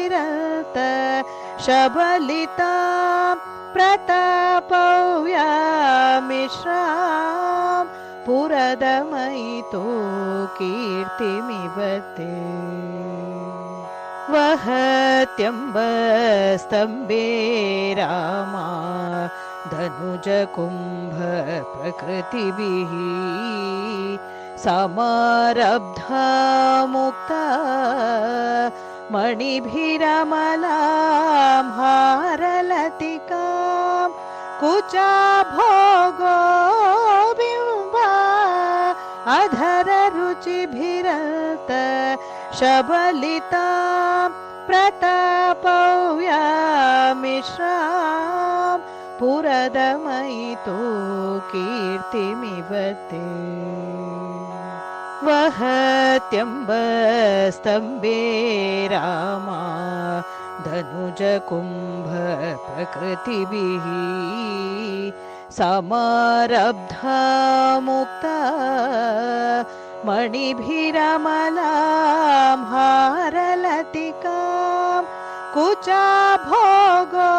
शबलितां प्रतापव्यामिश्रां पुरदमयितो कीर्तिमिव ते वहत्यम्बस्तम्भे रामा धनुजकुम्भ प्रकृतिभिः समारब्धा मुक्ता मणिभिरमलां हारलतिकां कुचाभोगो बिम्बा अधररुचिभिरत शबलितां प्रतापव्यामिश्रां पुरदमयितो कीर्तिमिव ते वहत्यम्बस्तम्भे रामा धनुजकुम्भ प्रकृतिभिः समारब्धा मुक्ता मणिभिरमलां हारलतिकां कुचाभोगो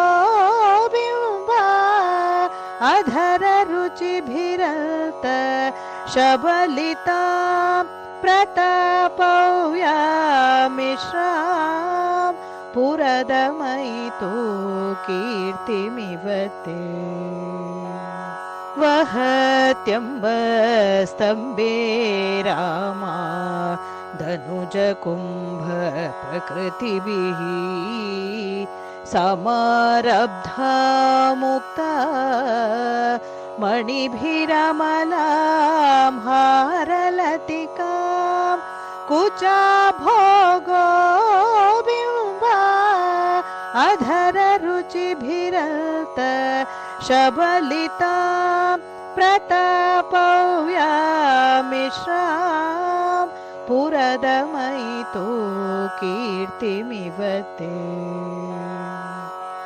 बिम्बा अधररुचिभिरत शबलितां प्रतापव्यामिश्रां पुरदमयितो कीर्तिमिव ते वहत्यम्बस्तम्भे रामा धनुज कुम्भ प्रकृतिभिः समारब्धा मुक्ता मणिभिरमलां हारलतिकां कुचा भोगो बिम्बा अधर रुचिभिरत शबलितां प्रतापव्यामिश्रां पुरदमयितो कीर्तिमिव ते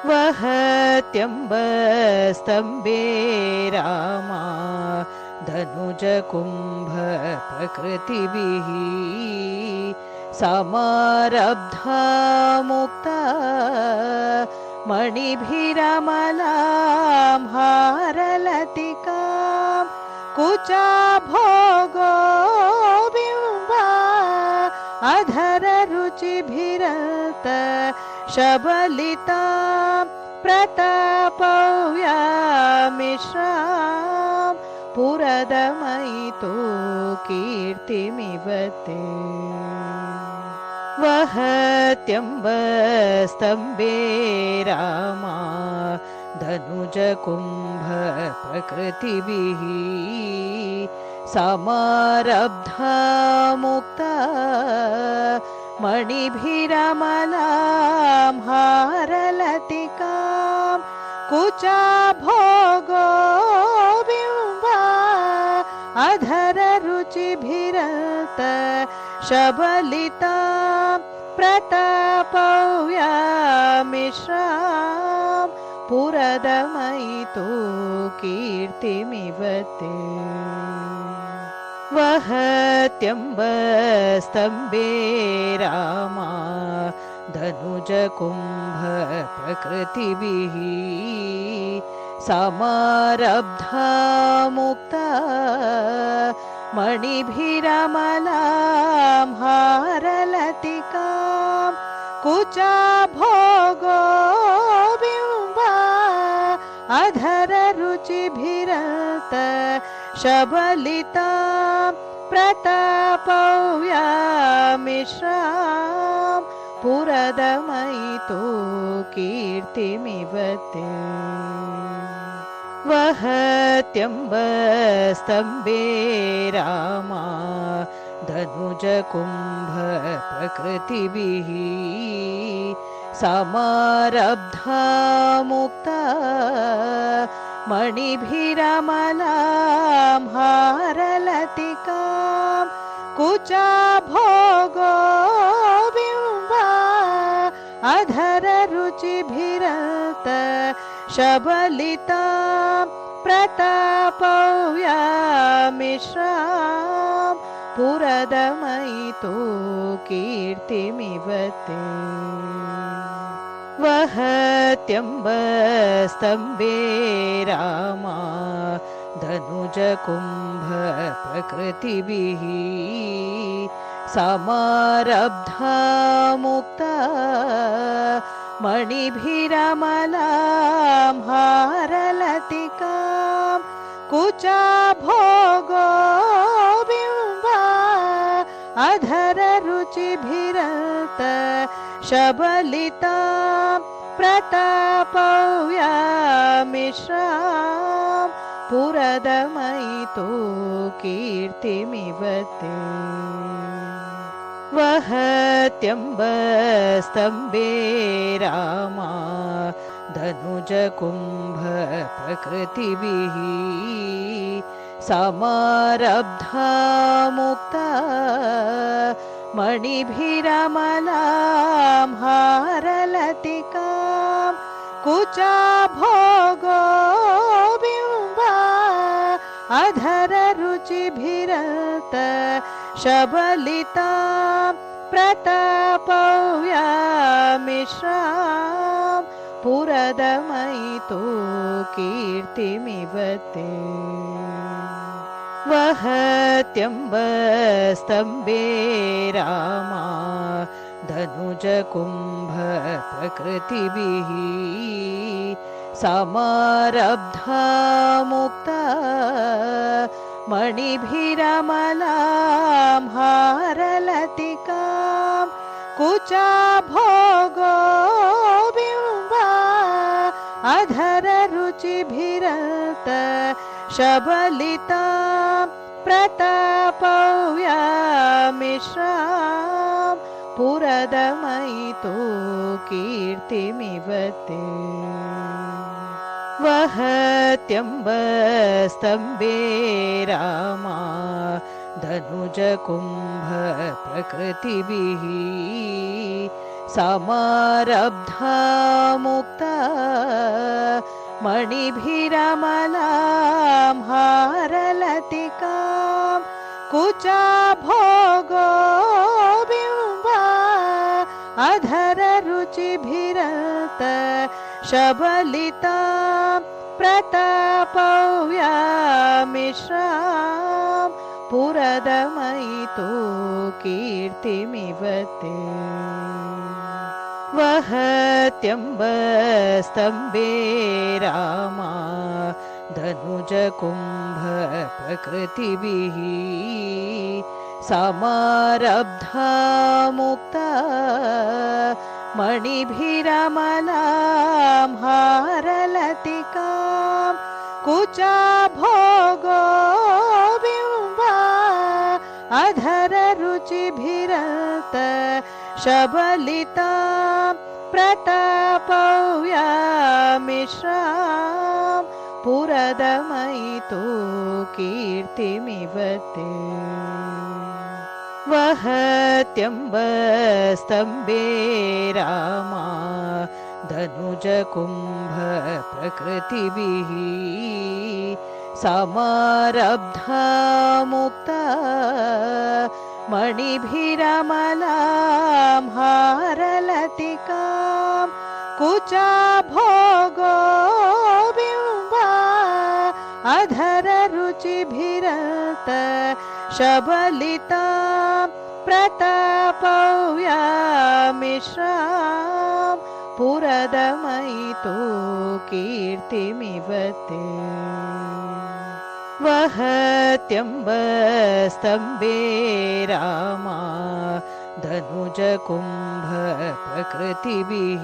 वहत्यम्बस्तम्भे रामा धनुज कुम्भ प्रकृतिभिः समारब्धा मुक्ता मणिभिरमलां हारलतिकां कुचा भोगो बिम्बा अधर रुचिभिरत शबलितां प्रतापव्यामिश्रां पुरदमयितो कीर्तिमिव ते वहत्यम्बस्तम्भे रामा धनुज कुम्भ प्रकृतिभिः समारब्धा मुक्ता मणिभिरमलां हारलतिकां कुचा भोगो बिम्बा अधर रुचिभिरत शबलितां प्रतापव्यामिश्रां पुरदमयितो कीर्तिमिव ते वहत्यम्बस्तम्भे रामा धनुज कुम्भ प्रकृतिभिः समारब्धा मुक्ता मणिभिरमलां हारलतिकां कुचा भोगो बिम्बा अधर रुचिभिरत शबलितां प्रतापव्यामिश्रां पुरदमयितो कीर्तिमिव ते वहत्यम्बस्तम्भे रामा धनुज कुम्भ प्रकृतिभिः समारब्धा मुक्ता मणिभिरमलां हारलतिकां कुचा भोगो बिम्बा अधर रुचिभिरत शबलितां प्रतापव्यामिश्रां पुरदमयितो कीर्तिमिव ते वहत्यम्बस्तम्भे रामा धनुज कुम्भ प्रकृतिभिः समारब्धा मुक्ता मणिभिरमलां हारलतिकां कुचा भोगो बिम्बा अधर रुचिभिरत शबलितां प्रतापव्यामिश्रां पुरदमयितो कीर्तिमिव ते वहत्यम्बस्तम्भे रामा धनुज कुम्भ प्रकृतिभिः समारब्धा मुक्ता मणिभिरमलां हारलतिकां कुचा भोगो बिम्बा अधर रुचिभिरत शबलितां प्रतापव्यामिश्रां पुरदमयितो कीर्तिमिव ते वहत्यम्बस्तम्भे रामा धनुज कुम्भ प्रकृतिभिः समारब्धा मुक्ता मणिभिरमलां हारलतिकां हारलतिकां कुचा भोगो बिम्बा अधर रुचिभिरत शबलितां प्रतापव्यामिश्रां पुरदमयितो कीर्तिमिवते वहत्यम्बस्तम्भे रामा धनुजकुम्भ प्रकृतिभिः समारब्धा मुक्ता मणिभिरमलां हारलतिकां कुचा भोगो बिम्बा अधर रुचिभिरत शबलितां प्रतापव्यामिश्रां पुरदमयितो कीर्तिमिवते वहत्यम्बस्तम्भे रामा धनुजकुम्भ प्रकृतिभिः समारब्धा मुक्ता मणिभिरमलां हारलतिकां कुचा भोगो बिम्बा अधर रुचिभिरत शबलितां प्रतापव्यामिश्रां पुरदमयितो कीर्तिमिवते वहत्यम्बस्तम्भे रामा धनुजकुम्भ प्रकृतिभिः समारब्धा मुक्ता मणिभिरमलां हारलतिकां कुचा भोगो बिम्बा अधर रुचिभिरत शबलितां प्रतापव्यामिश्रां पुरदमयितो कीर्तिमिवते वहत्यम्बस्तम्भे रामा धनुजकुम्भ प्रकृतिभिः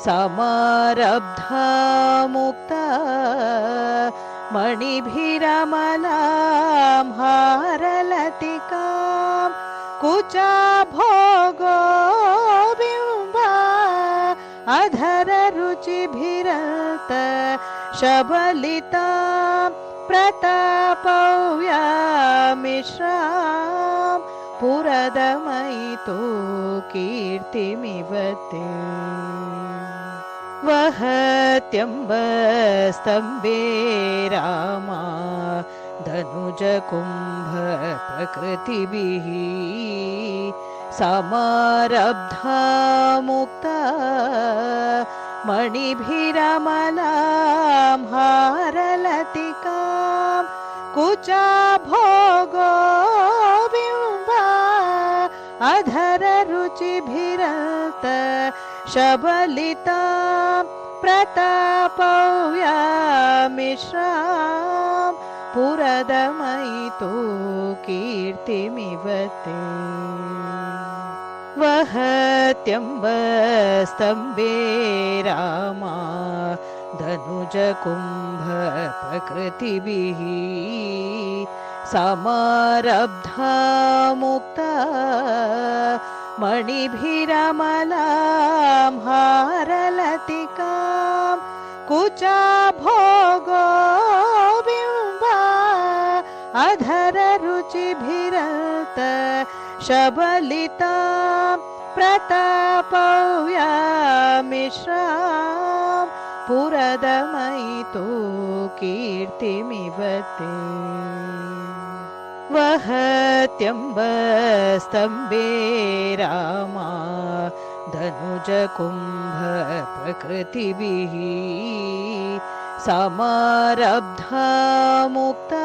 समारब्धा मुक्ता मणिभिरमलां हारलतिकां कुचा भोगो बिम्बा अधर रुचिभिरत शबलितां प्रतापव्यामिश्रां पुरदमयितो कीर्तिमिवते वहत्यम्बस्तम्भे रामा धनुजकुम्भ प्रकृतिभिः समारब्धा मुक्ता मणिभिरमलां हारलतिकां कुचा भोगो बिम्बा अधर रुचिभिरत शबलितां प्रतापव्यामिश्रां पुरदमयितो कीर्तिमिवते वहत्यम्बस्तम्भे रामा धनुजकुम्भ प्रकृतिभिः समारब्धा मुक्ता मणिभिरमलां हारलतिकां कुचा भोगो बिम्बा अधर रुचिभिरत शबलितां प्रतापव्यामिश्रां पुरदमयितो कीर्तिमिवते वहत्यम्बस्तम्भे रामा धनुजकुम्भ प्रकृतिभिः समारब्धा मुक्ता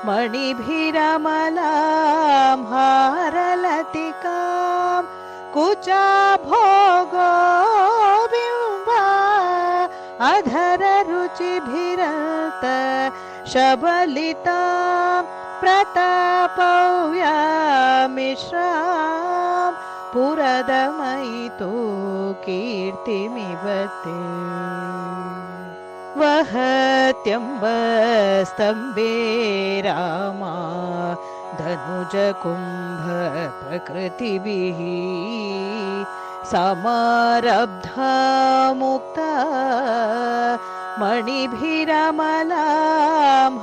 मणिभिरमलां हारलतिकां कुचा भोगो बिम्बा अधर रुचिभिरत शबलितां प्रतापव्यामिश्रां मिश्रां पुरदमयितो कीर्तिमिव ते वहत्यम्बस्तम्भे रामा धनुजकुम्भ प्रकृतिभिः समारब्धा मुक्ता मणिभिरमलां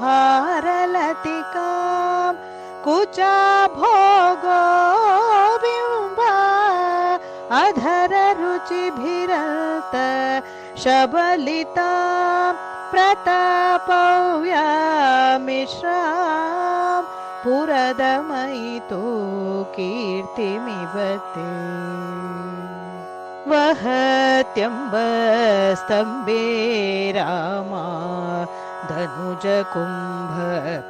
हारलतिकां कुचाभोगो बिम्बा अधररुचिभिरत शबलितां प्रतापव्यामिश्रां पुरदमयितो कीर्तिमिव ते वहत्यम्बस्तम्भे रामा धनुजकुम्भ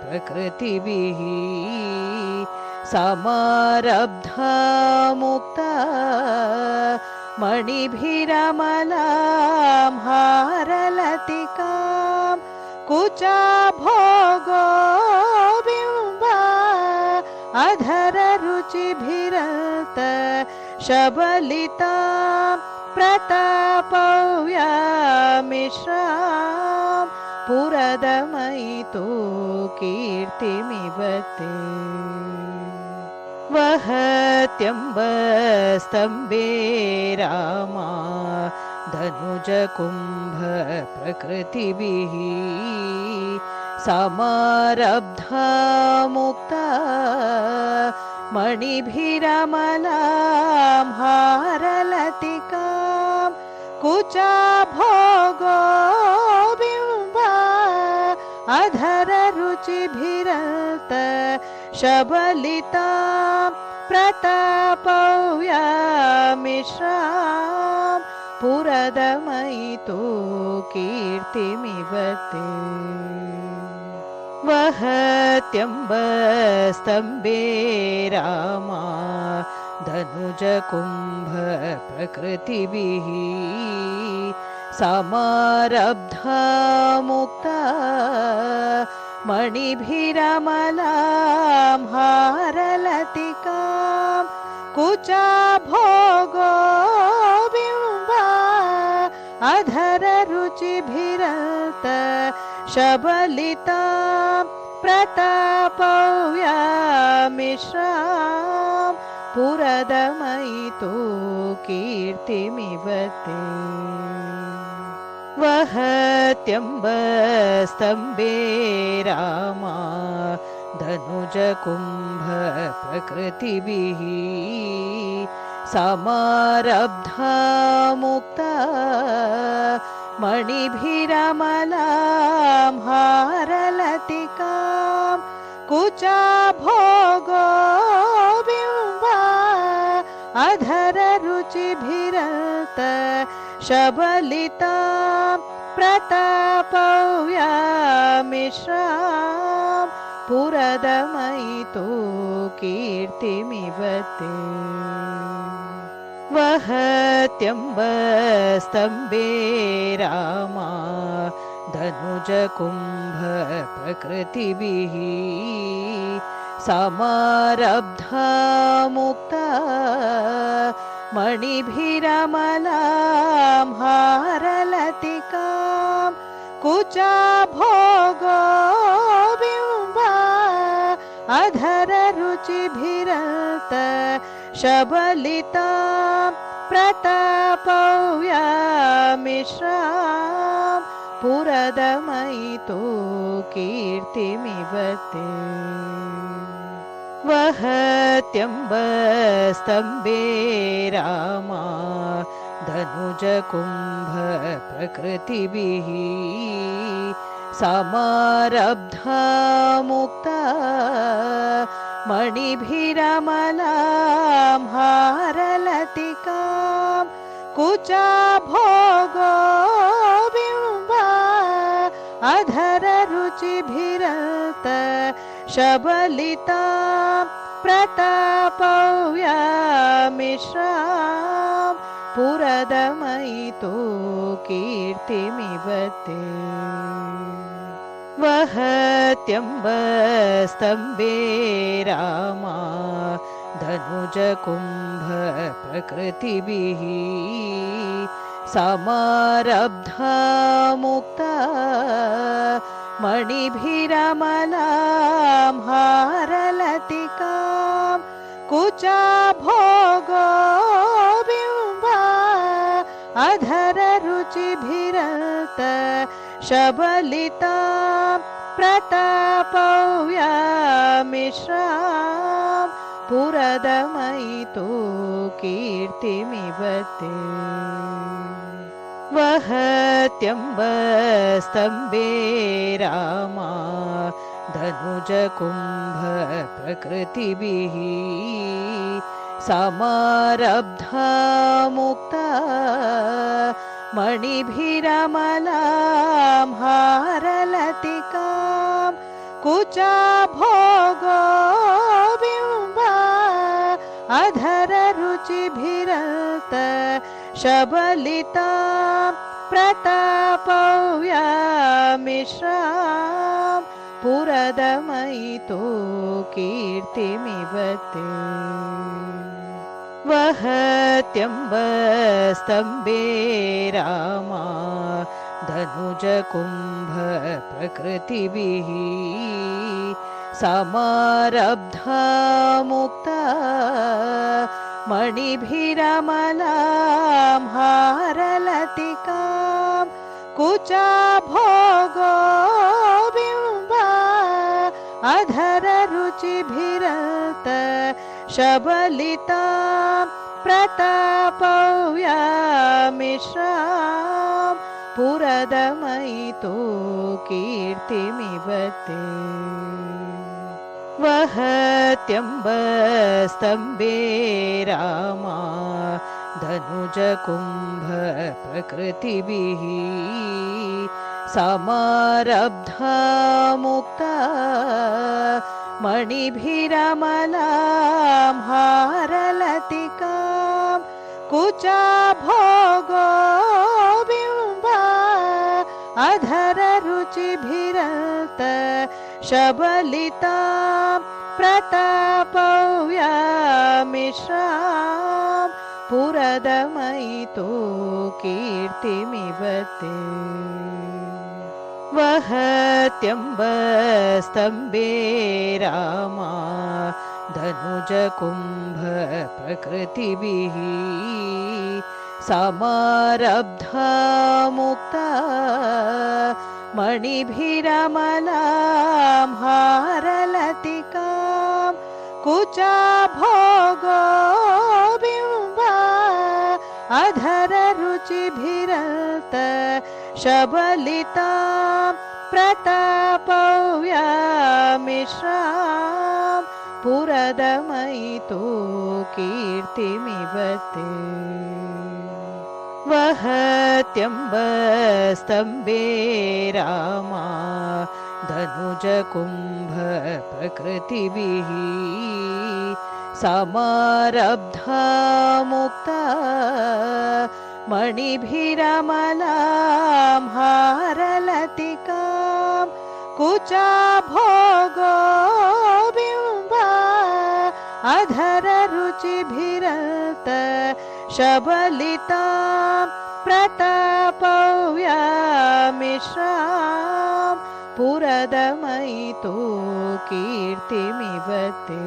प्रकृतिभिः समारब्धा मुक्ता मणिभिरमलां हारलतिकां कुचाभोगो बिम्बा अधररुचिभिरत शबलितां प्रतापव्यामिश्रां पुरदमयितो कीर्तिमिव ते वहत्यम्बस्तम्भे रामा धनुजकुम्भ प्रकृतिभिः समारब्धा मुक्ता मणिभिरमलां हारलतिकां कुचाभोगो बिम्बा अधररुचिभिरत शबलितां प्रतापव्यामिश्रां पुरदमयितो कीर्तिमिव ते वहत्यम्बस्तम्भे रामा धनुजकुम्भ प्रकृतिभिः समारब्धा मुक्ता मणिभिरमलां हारलतिकां कुचाभोगो बिम्बा अधररुचिभिरत शबलितां प्रतापव्यामिश्रां पुरदमयितो कीर्तिमिव ते वहत्यम्बस्तम्भे रामा धनुजकुम्भ प्रकृतिभिः समारब्धा मुक्ता मणिभिरमलां हारलतिकां कुचाभोगो बिम्बा अधररुचिभिरत शबलितां प्रतापव्यामिश्रां पुरदमयितो कीर्तिमिव ते वहत्यम्बस्तम्भे रामा धनुजकुम्भ प्रकृतिभिः समारब्धा मुक्ता मणिभिरमलां हारलतिकां कुचाभोगो बिम्बा अधररुचिभिरत शबलितां प्रतापव्यामिश्रां पुरदमयितो कीर्तिमिव ते वहत्यम्बस्तम्भे रामा धनुजकुम्भ प्रकृतिभिः समारब्धा मुक्ता मणिभिरमलां हारलतिकां कुचाभोगो बिम्बा अधररुचिभिरत शबलितां प्रतापव्यामिश्रां पुरदमयितो कीर्तिमिव ते वहत्यम्बस्तम्भे रामा धनुज कुम्भ प्रकृतिभिः समारब्धा मुक्ता मणिभिरमलां हारलतिकां कुचा भोगो बिम्बा अधर रुचिभिरत शबलितां प्रतापव्यामिश्रां पुरदमयितो कीर्तिमिव ते वहत्यम्बस्तम्भे रामा धनुज कुम्भ प्रकृतिभिः समारब्धा मुक्ता मणिभिरमलां हारलतिकां कुचा भोगो बिम्बा अधर रुचिभिरत शबलितां प्रतापव्यामिश्रां पुरदमयितो कीर्तिमिव ते वहत्यम्बस्तम्भे रामा धनुज कुम्भ प्रकृतिभिः समारब्धा मुक्ता मणिभिरमलां हारलतिकां कुचा भोगो बिम्बा अधर रुचिभिरत शबलितां प्रतापव्यामिश्रां पुरदमयितो कीर्तिमिव ते वहत्यम्बस्तम्भे रामा धनुज कुम्भ प्रकृतिभिः समारब्धा मुक्ता मणिभिरमलां हारलतिकां कुचा भोगो बिम्बा अधर रुचिभिरत शबलितां प्रतापव्यामिश्रां पुरदमयितो कीर्तिमिव ते वहत्यम्बस्तम्भे रामा धनुज कुम्भ प्रकृतिभिः समारब्धा मुक्ता मणिभिरमलां हारलतिकां कुचा भोगो बिम्बा अधर रुचिभिरत शबलितां प्रतापव्यामिश्रां पुरदमयितो कीर्तिमिव ते वहत्यम्बस्तम्भे रामा धनुज कुम्भ प्रकृतिभिः समारब्धा मुक्ता मणिभिरमलां हारलतिकां कुचा भोगो बिम्बा अधर रुचिभिरत शबलितां प्रतापव्यामिश्रां पुरदमयितो कीर्तिमिव ते